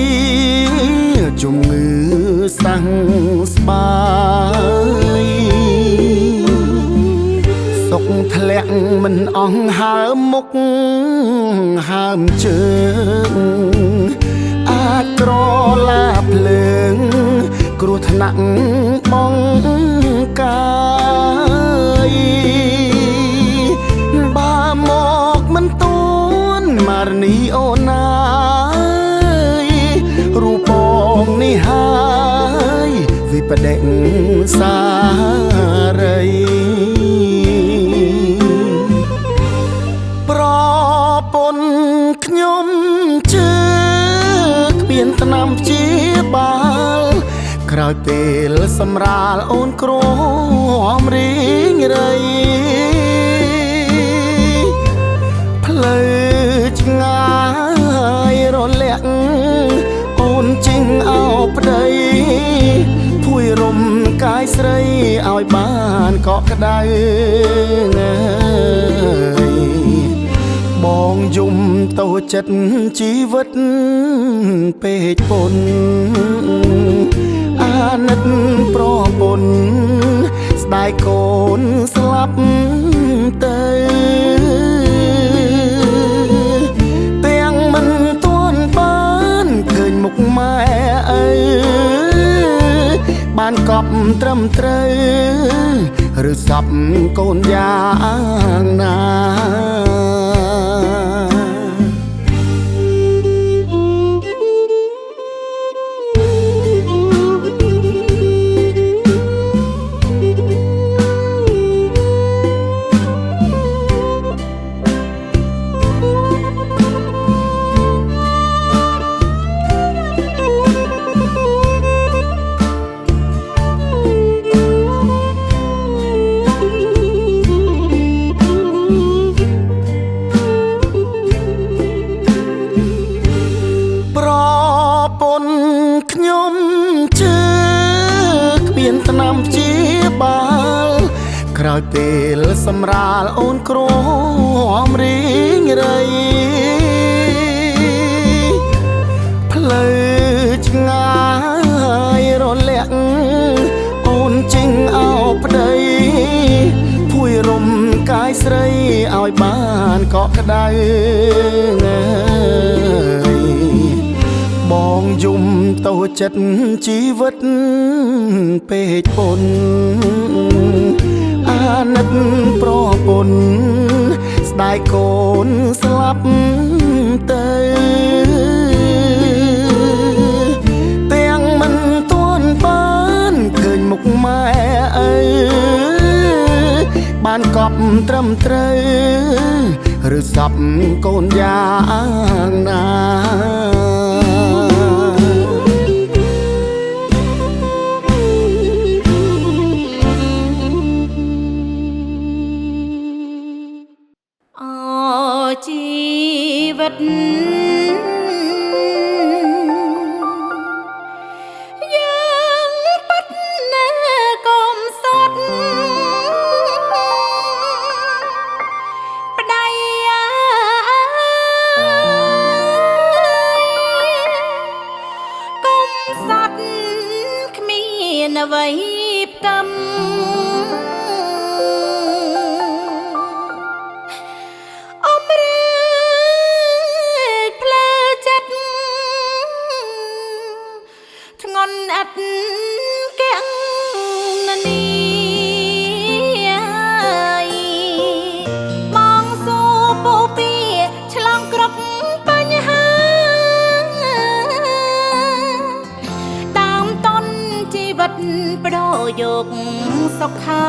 ជំងឺសាំងស្បាយស សុកធ្លាក់មិនអស់ហើមមុខហើមជើងអាចក្រឡាភ្លើងគ្រោះថ្នាក់បងកាយបាមកមិនទួនមារនីអូនណាយរូបបងនេះហើយវិបដិសារីប្រពន្ធខ្ញុំជឿគ្មានថ្នាំព្យាបាលក្រោយពេលសម្រាលអូនក្រមរីងរៃផ្លូវឆ្ងាយរលាក់អូនជិញអោបប្តីភួយរំកាយស្រីឲ្យបានកក់ក្ដៅបងយំតូចចិត្តជីវិតពេកពុនអាណិតប្រពន្ធស្ដាយកូនស្លាប់ទៅទាំងមិនទាន់បានឃើញមុខម៉ែឪបានកប់ត្រឹមត្រូវឬសពកូនយ៉ាងណាខ្ញុំជឿគ្មានថ្នាំព្យាបាលក្រោយពេលសម្រាលអូនក្រមរីងរៃផ្លូវឆ្ងាយរលាក់អូនជិញអោបប្តីភួយរំកាយស្រីឲ្យបានកក់ក្ដៅបងយំតូចចិត្តជីវិតពេកពុនអាណិតប្រពន្ធស្ដាយកូនស្លាប់ទៅទាំងមិនទាន់បានឃើញមុខម៉ែឪបានកប់ត្រឹមត្រូវឬសពកូនយ៉ាងណាជីវិតយើងប៉ាត់ណាកុំសត់ប្តីកុំសត់គ្មានអ្វីផ្ទឹមអត់កាំងនានីបងសូពោពីឆ្លងគ្រប់បញ្ហាតាមតនជីវិតប្រយោគសុខា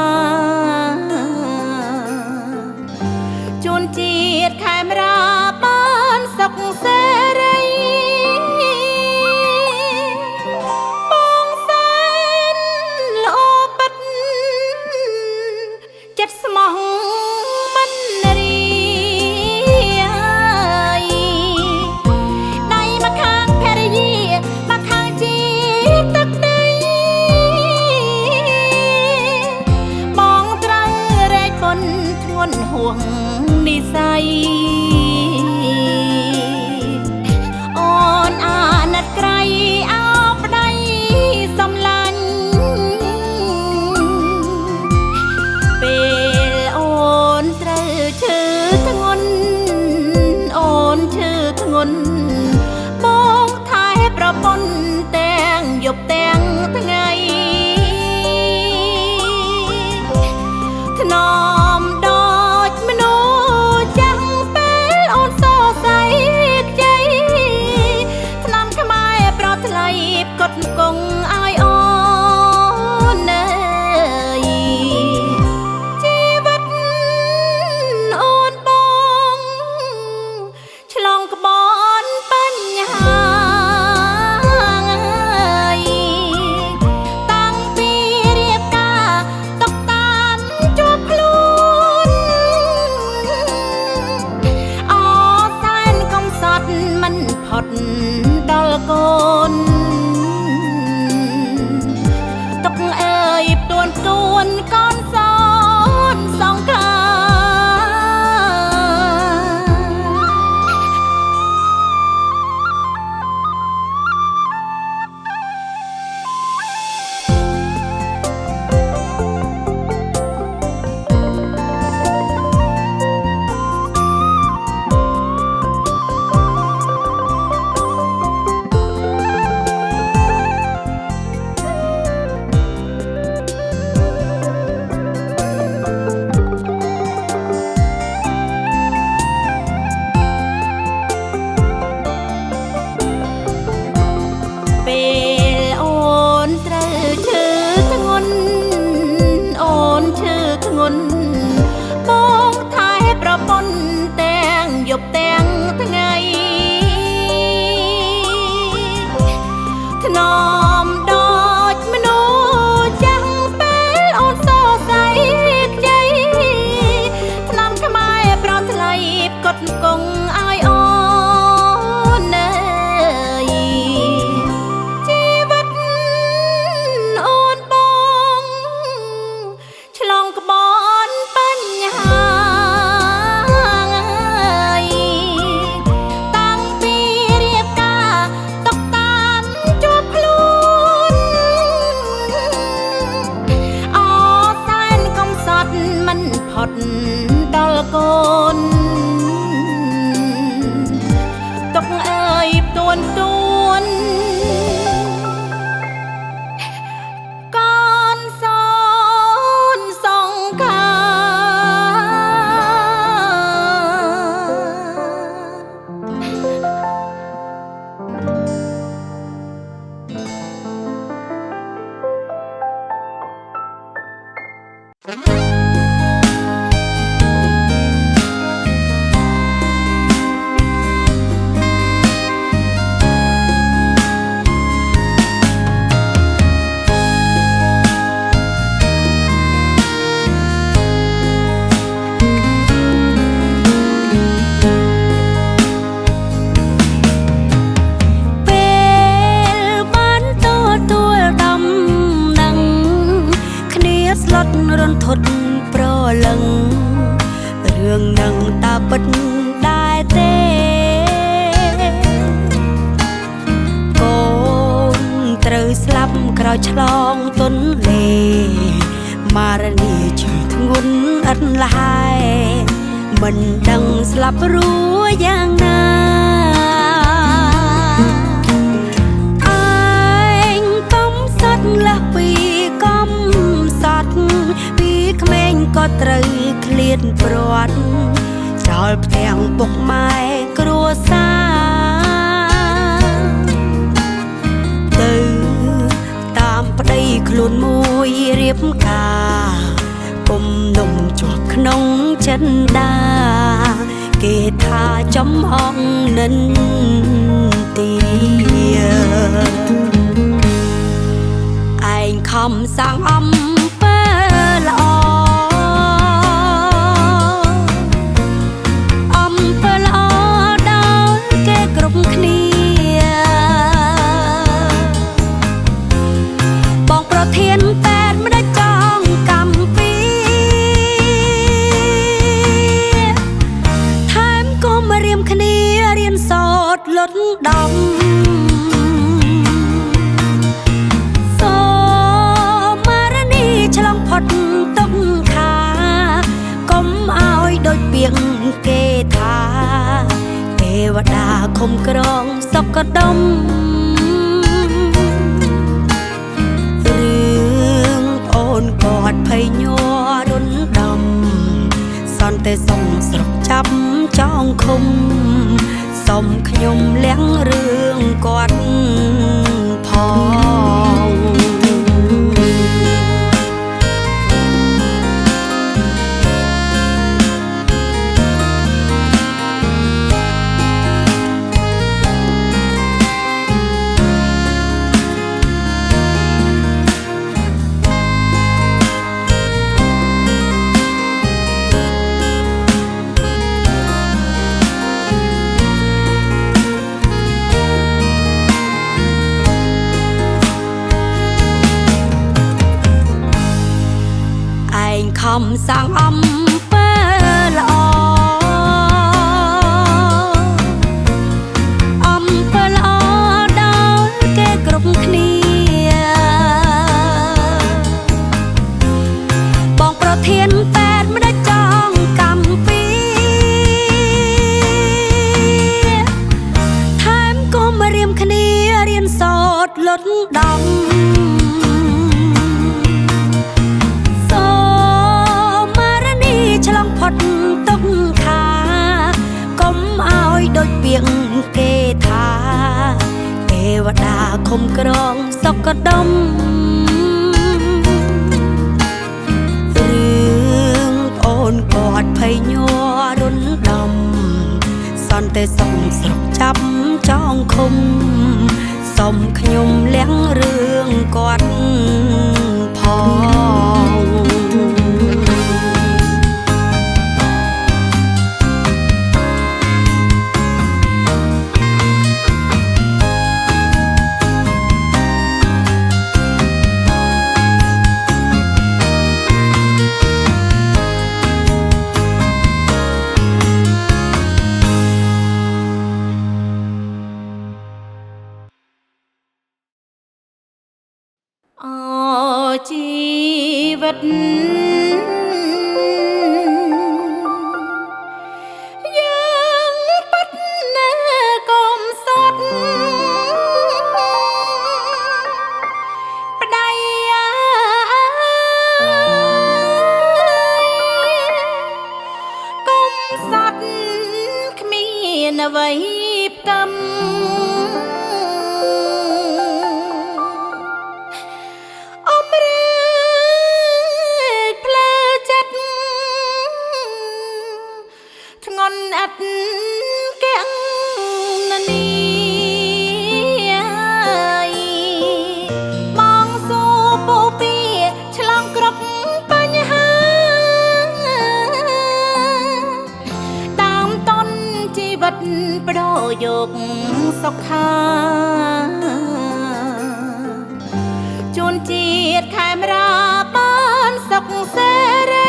ជួនជាតិខេមរាបានសុខសេរីស្មោះមិនរីដៃមកខាងភរិយាមកខាងជាទឹកដីបងត្រូវរែកពុនធ្ងន់ហួងនិស័យ នបងថែប្រពន្ធទាំងយប់ទាំងថ្ងៃថ្នមដូចមនុស្សចាំងពេលអូនសរសៃខ្ចីថ្នាំខ្មែរប្រថ្លៃផ្គត់ផ្គង់ឲ្យអូននៅជីវិតអូនបងឆ្លងក្បនបញ្ហាតាំងពីរៀបការតកតានជួបខ្លួនអសែនកំសត់មិនផុតដល់កូនទុកអើយផ្ទួនកូនសនសងខាពេលអូនត្រូវឈឺធ្ងន់អូនឈឺធ្ងន់បងថែប្រពន្ធទាំងយប់ទាំងថ្ងៃថ្នមដូចមនុស្សចាំងពេលអូនសរសៃខ្ចីថ្នាំខ្មែរប្រថ្លៃផ្គត់ផ្គង់ឲ្យអូននៅជីវិតអូនបងឆ្លងក្បនបញ្ហាតាំងពីរៀបការតកតានជួបខ្លួនអសែនកំសត់មិនផុតដល់កូនទុកអើយផ្ទួនកូនសនសងខាពេលបានទទួលដំណឹងគ្នាស្លុតរន្ធត់ប្រលឹងរឿងនឹងតើពិតដែរទេកូនត្រូវស្លាប់ក្រោយឆ្លងទន្លេមារនីឈឺធ្ងន់ឥតលហើយមិនដឹងស្លាប់រួចយ៉ាងណាឯងកំសត់លះពីកំសត់ពីក្មេងក៏ត្រូវឃ្លាតព្រាត់ចោលផ្ទាំងពុកម៉ែគ្រួសារទៅតាមប្តីខ្លួនមួយរៀបការពុំនំជាប់ក្នុងចិនដាគេថាចំអងនិនទាឯងខំសាងអំពើល្អអំពើល្អដល់គេគ្រប់គ្នាបងប្រធានតែមិនได้ចងកម្មពីថែមក៏មករៀមគ្នារៀនសូត្រលត់ដំសូមារនីឆ្លងផុតទុកខាកុំឲ្យដូចពាក្យគេថាទេវតា ខំក្រងសក់កដុំរឿងអូនគាត់ភ័យញ័ររុនដំសន្តិសុខស្រុកចាប់ចောင်းឃុំសុំខ្ញុំលៀងរឿងគាត់ផងខំសាងអំពើល្អអំពើល្អដល់គេគ្រប់គ្នាបងប្រធានពេទ្យមិនចង់កម្មពីថែមក៏មករៀមគ្នារៀនសូត្រលត់ដំឆ្លងផុតទុកខាកុំឲ្យដូចពាក្យគេថាទេវតាខំក្រងសក់កដុំរឿងអូនគាត់ភ័យញ័ររុនដំសន្តិសុខស្រុកចាប់ចောင်းឃុំសុំខ្ញុំលៀងរឿងគាត់ផងជីវិតយើងពិតណាស់កុំសត់ប្តីកុំសត់គ្មានអ្វីផ្ទឹមអត់កែងណានីបងសូពោពីឆ្លងគ្រប់បញ្ហាតាមតនជីវិតប្រយោគសុខាជួនជាតិខេមរាបានសុខសេរី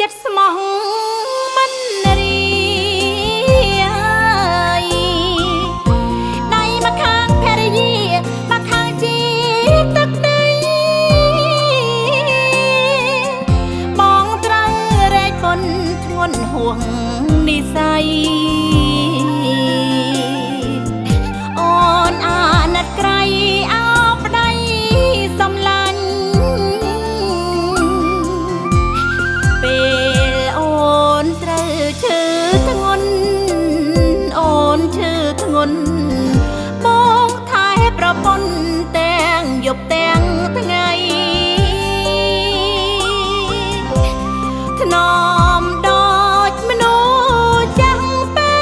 ចិត្តស្មោះមិនរីដៃមកខាងភរិយាមកខាងជាទឹកដីបងត្រូវរែកពុនធ្ងន់ហួងនិស័យអូនអាណិតក្រៃអោប្តីសំឡាញ់បងថែប្រពន្ធទាំងយប់ទាំងថ្ងៃថ្នមដូចមនុស្សចាស់ពេ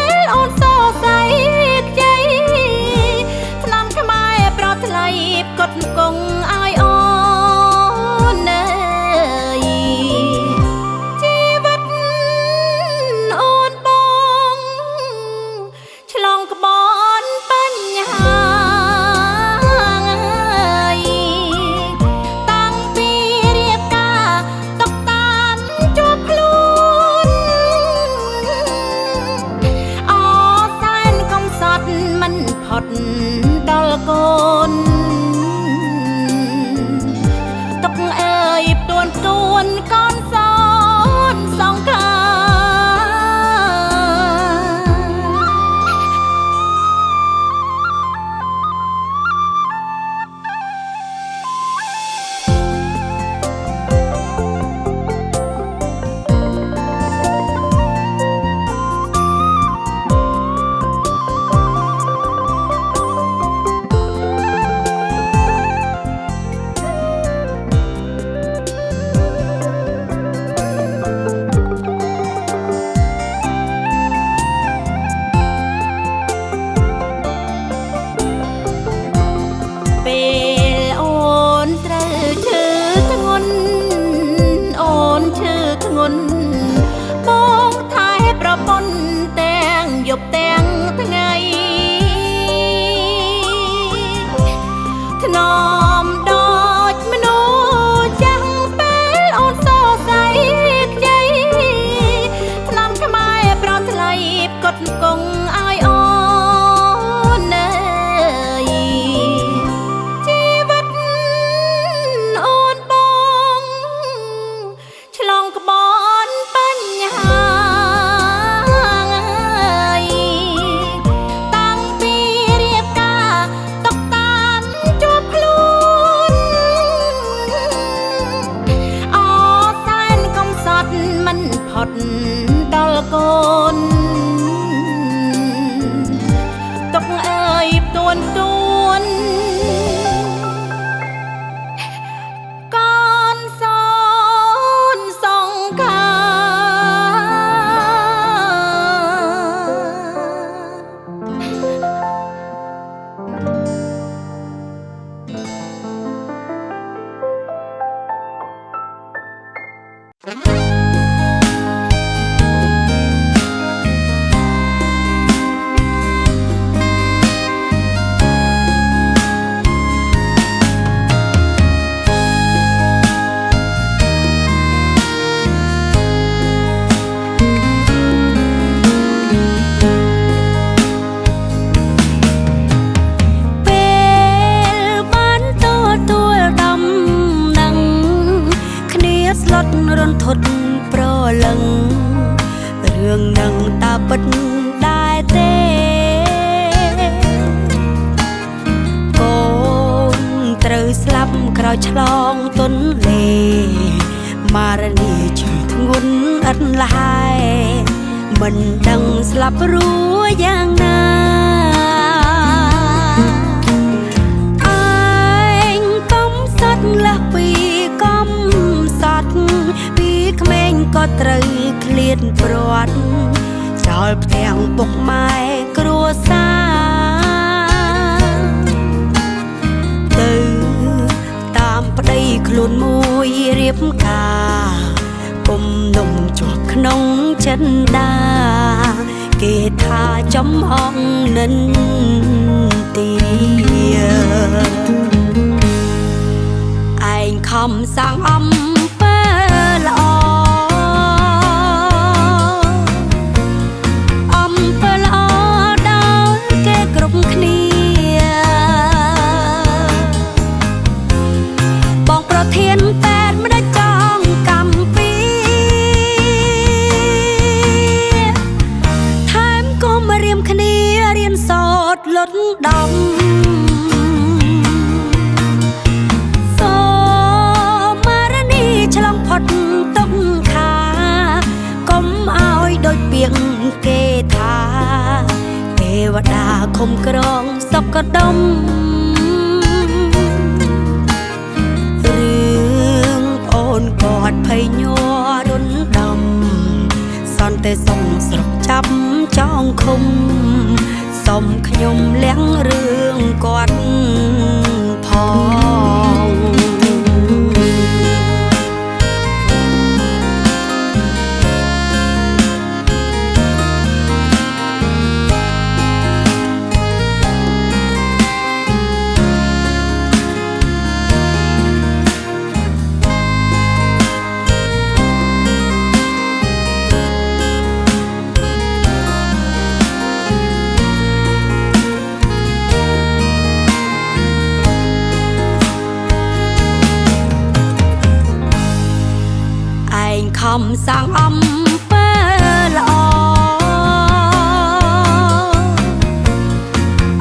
រន្ធត់ប្រលឹងរឿងនឹងតើពិតដែរទេកូនត្រូវស្លាប់ក្រោយឆ្លងទន្លេមារនីឈឺធ្ងន់ឥតលហើយមិនដឹងស្លាប់រួចយ៉ាងណាលះពីកំសត់ពីក្មេងក៏ត្រូវឃ្លាតព្រាត់ចោលផ្ទាំងពុកម៉ែគ្រួសារទៅតាមប្តីខ្លួនមួយរៀបការគុំនំជាប់ក្នុងចិនដាគេថាចំអងនិនទាខំសាងអំពើល្អអំពើល្អដល់គេគ្រប់គ្នាបងប្រធានពេទ្យមិនได้ចងកម្មពីថែមក៏មករៀមគ្នារៀនសូត្រលត់ដំឆ្លងផុតទុកខាកុំឲ្យដូចពាក្យគេថាទេវតាឃុំក្រងសុកដុមរឿងអូនគាត់ភ័យញ័ររុនដំសន្តិសុខស្រុកចាប់ចងឃុំសុំខ្ញុំលះរឿងគាត់ផងខំសាងអំពើល្អ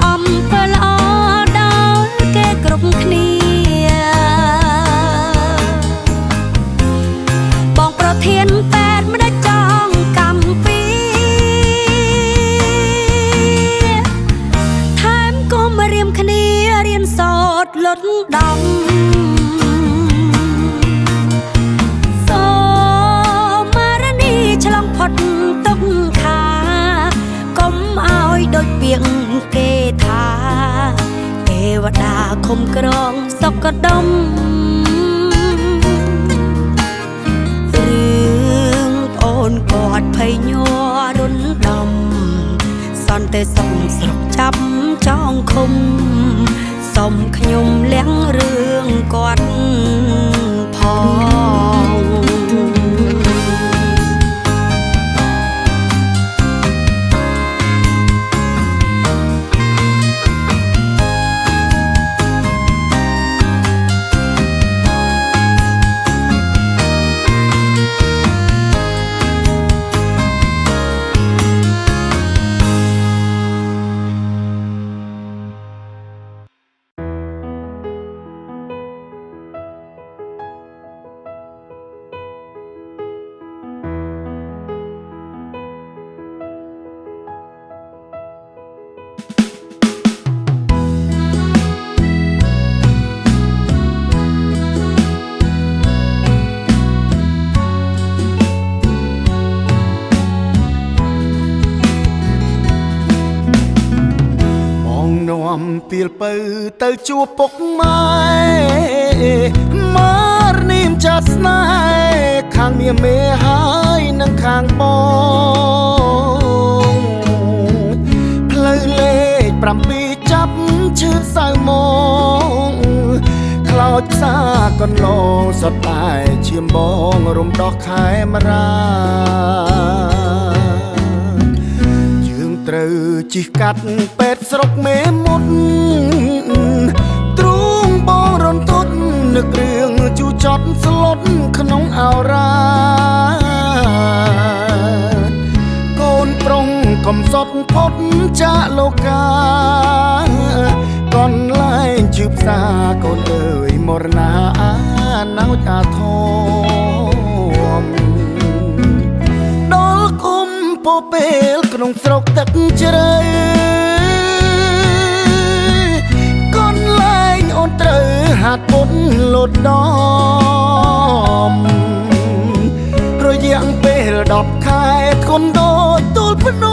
អំពើល្អដល់គេគ្រប់គ្នាបងប្រធានពេទ្យមិនได้ចងកម្មពីថែមក៏មករៀមគ្នារៀនសូត្រលត់ដំឆ្លងផុតទុកខាកុំឲ្យដូចពាក្យគេថាទេវតាឃុំក្រងសុកដុមរឿងអូនគាត់ភ័យញ័ររុនដំសន្តិសុខស្រុកចាប់ចងឃុំសុំខ្ញុំលះរឿងគាត់ផងពីលពៅទៅជួបពុកម៉ែមករនាមចាត់ស្នេហ៍ខាង មានមេហើយនឹងខាងបងផ្លូវលេខ7ចាប់ឈឺសៅមកខ្លោចផ្សារកន្លងសុទ្ធតែឈាមបងរំដោះខែមរាយើងត្រូវជិះកាត់ពេទ្យស្រុកមេមត់ទ្រូងបងរន្ធត់នឹករឿងជូចត់ស្លុតក្នុងអោរាកូនប្រុងកំសត់ផុតចាកលោកាកនលែងជឿផ្សារកូនអើយមរណាណោចអាធមដល់គុំពោពេលក្នុងស្រុកទឹកជ្រៅកនលែងអូនត្រូវហាត់ពុនលូតដំរយៈពេល10ខែគុនដូរទូលភ្នំ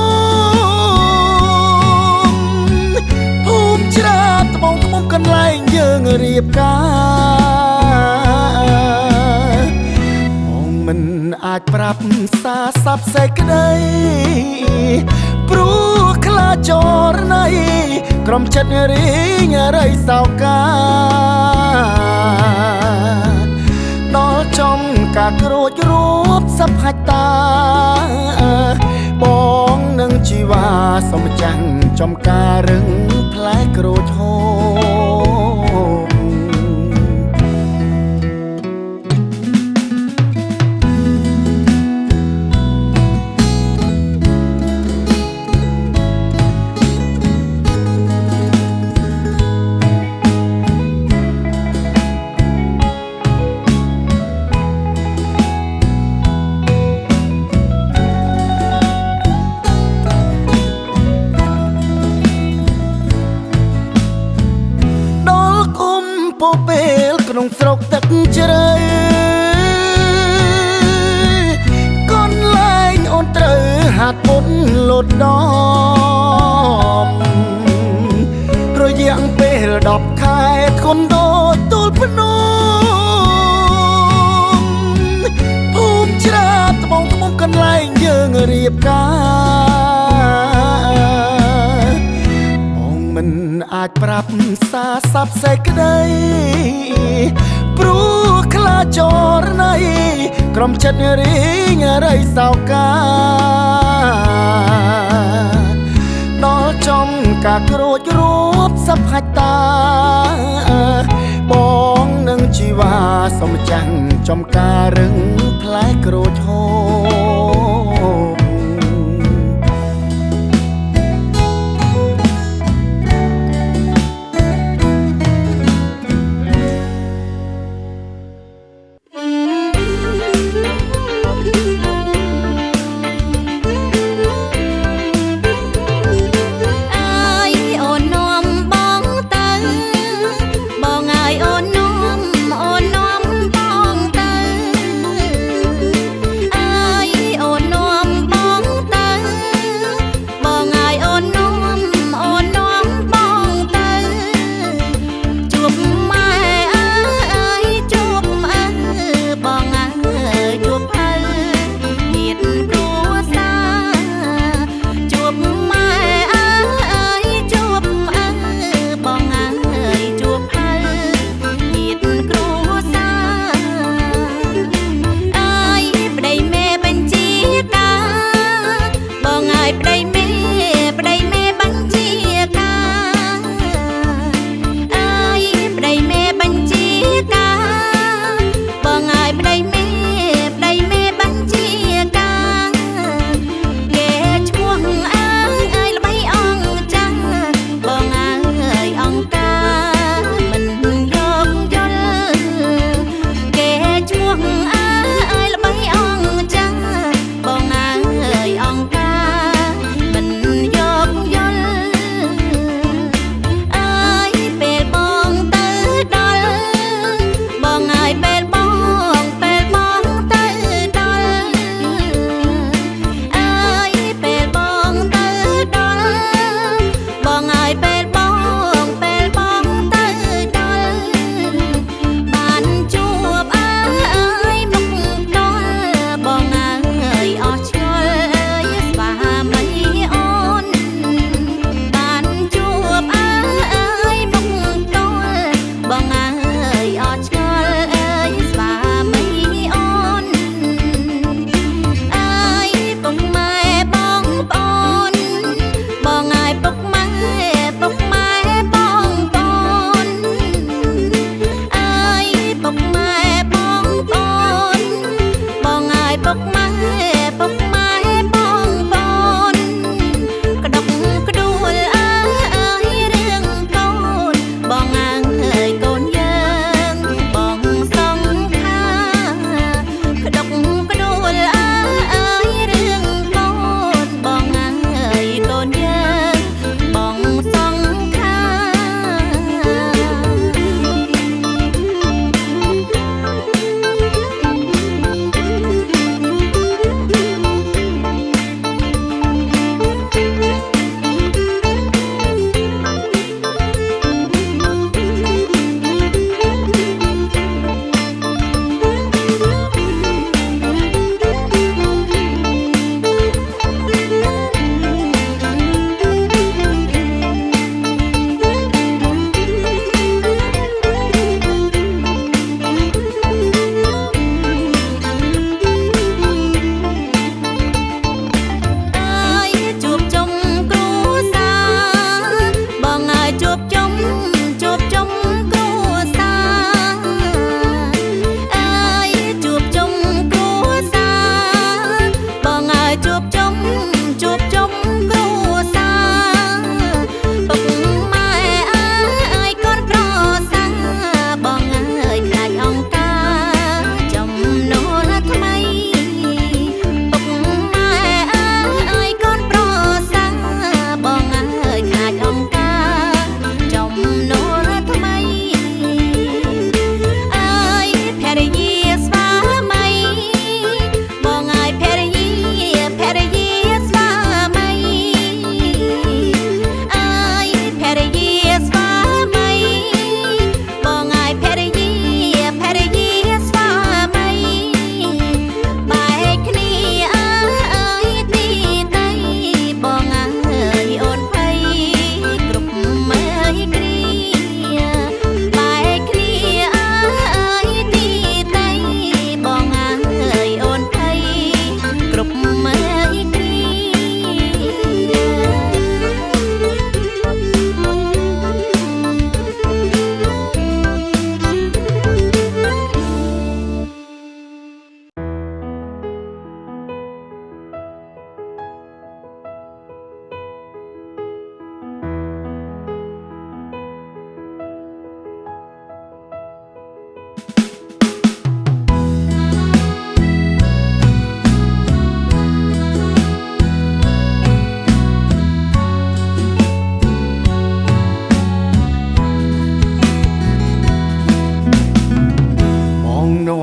ភូមិច្រាត្បូងត្បូងកន្លែងយើងរៀបការបងមិនអាចប្រាប់សារស័ព្ទសេចក្តីព្រោះខ្លាចចរណៃក្រុមចិត្តរីងរៃសោកាដល់ចំការក្រូចរួបសັບហាច់តាបងនឹងជីវ៉ាសំចាំងចំការរឹងផ្លែក្រូចហូបពោពេលក្នុងស្រុកទឹកជ្រៅកនលែងអូនត្រូវហាត់ពុនលូតដំរយៈពេល10ខែគុនដូរទូលភ្នំភូមិច្រាត្បូងត្បូងកន្លែងយើងរៀបការបងមិនអាចប្រាប់សារស័ព្ទសេចក្តីព្រោះខ្លាចចរណៃក្រុមចិត្តរីងរៃសោកាដល់ចំការក្រូចរួបសັບហាច់តាបងនឹងជីវ៉ាសំចាំងចំការរឹងផ្លែក្រូចហូបអ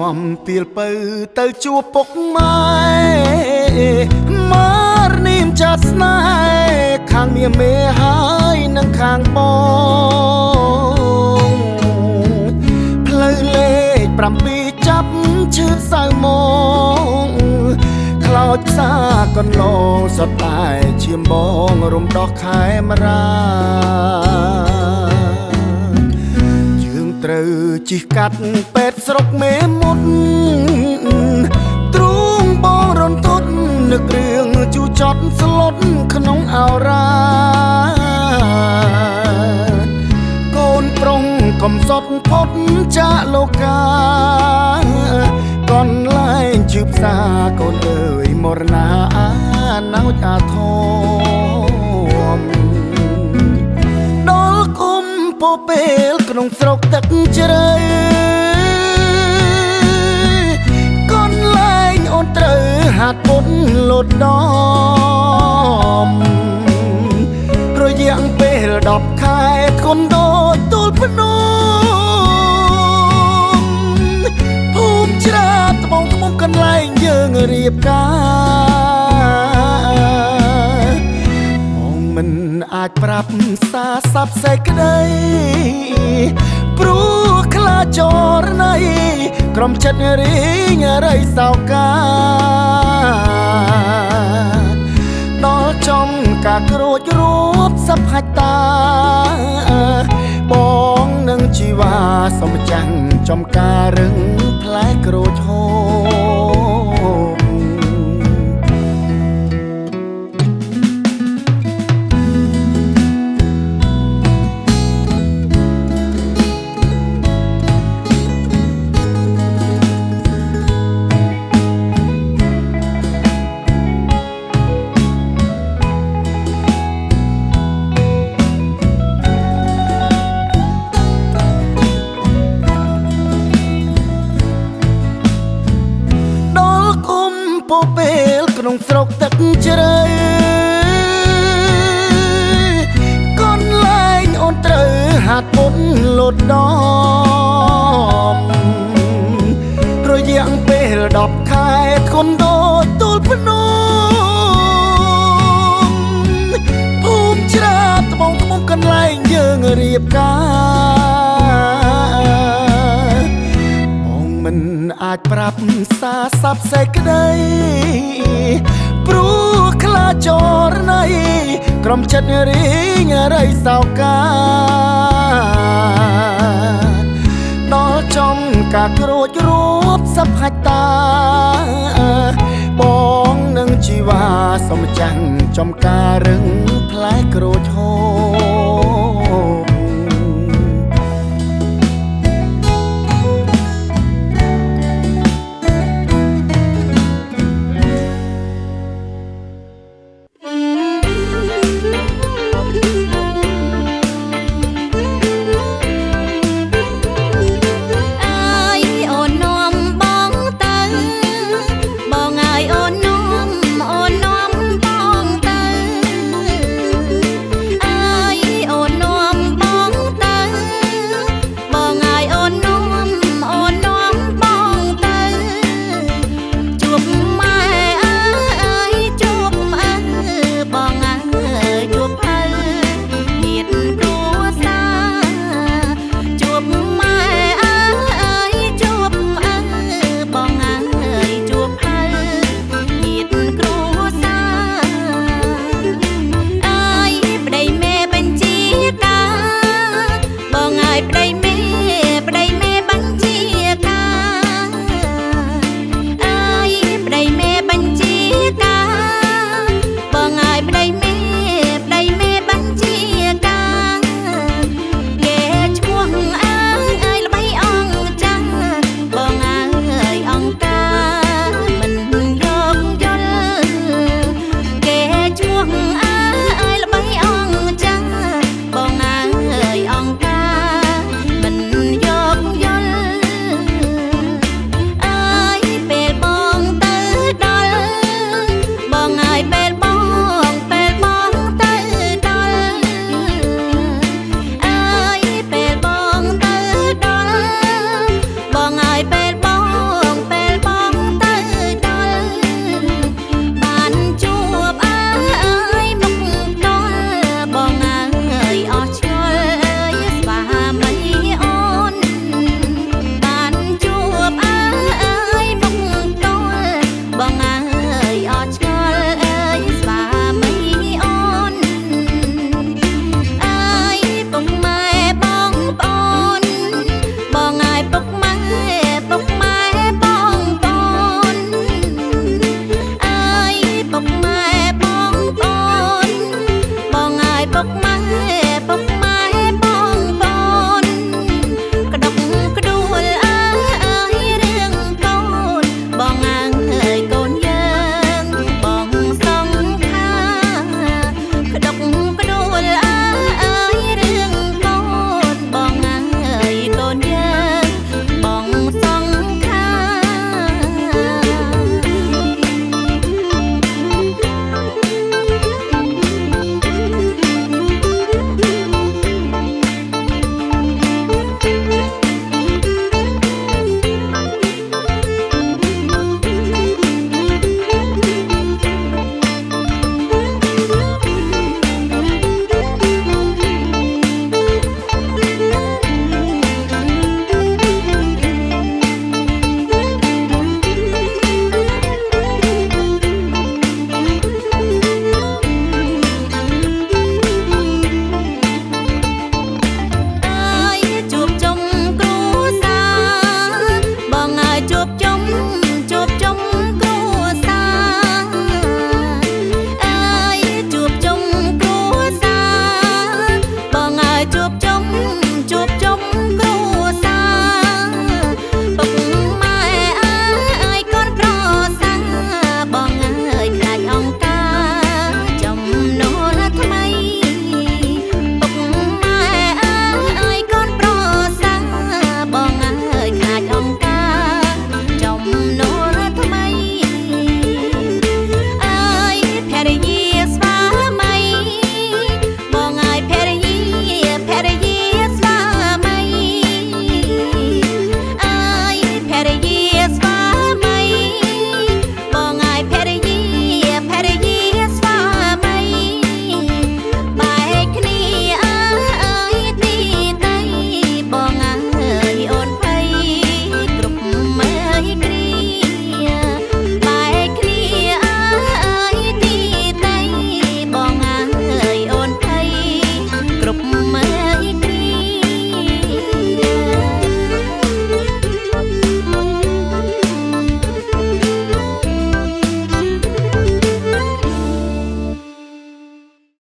នាំពីលពៅទៅជួបពុកម៉ែមករនាមចាត់ស្នេហ៍ខាងមាមេហើយនឹងខាងបងផ្លូវលេខ7ចាប់ឈឺសៅមកខ្លោចផ្សារកន្លងសតតែឈាមបងរំដោះខែមរាត្រូវជិះកាត់ពេទ្យស្រុកមេមត់ទ្រូងបងរំទត់នឹករឿងជូចត់ស្លុតក្នុងអោរាកូនប្រុងកំសត់ផុតចាកលោកាកនលែងជឿផ្សារកូនអើយមរណាណៅអាធមដល់គុំពោពេលក្នុងស្រុកទឹកជ្រៅកូនលែងអូនត្រូវហាត់ពុនលោតដំរយៈពេល10ខែកូនដូរទូលភ្នំភូមិច្រាត្បូងត្បូងកន្លែងយើងរៀបការមិនអាចប្រាប់សារស័ព្ទសេចក្តីព្រោះខ្លាចចរណៃក្រុមចិត្តរីងរៃសោកាដល់ចំការក្រូចរួបសັບហាច់តាបងនឹងជីវ៉ាសំចាំងចំការរឹងផ្លែក្រូចហូបពេលក្នុងស្រុកទឹកជ្រៅកូនលែងអូនត្រូវហាត់ពុនលោតដំរយៈពេល10ខែកូនដូរទូលភ្នំភូមិច្រាត្បូងត្បូងកន្លែងយើងរៀបការមិនអាចប្រាប់សារស័ព្ទសេចក្តីព្រោះខ្លាចចរណៃក្រុមចិត្តរីងរៃសោកាដល់ចំការក្រូចរួបសັບហាច់តាបងនឹងជីវ៉ាសំចាំងចំការរឹងផ្លែក្រូចហូប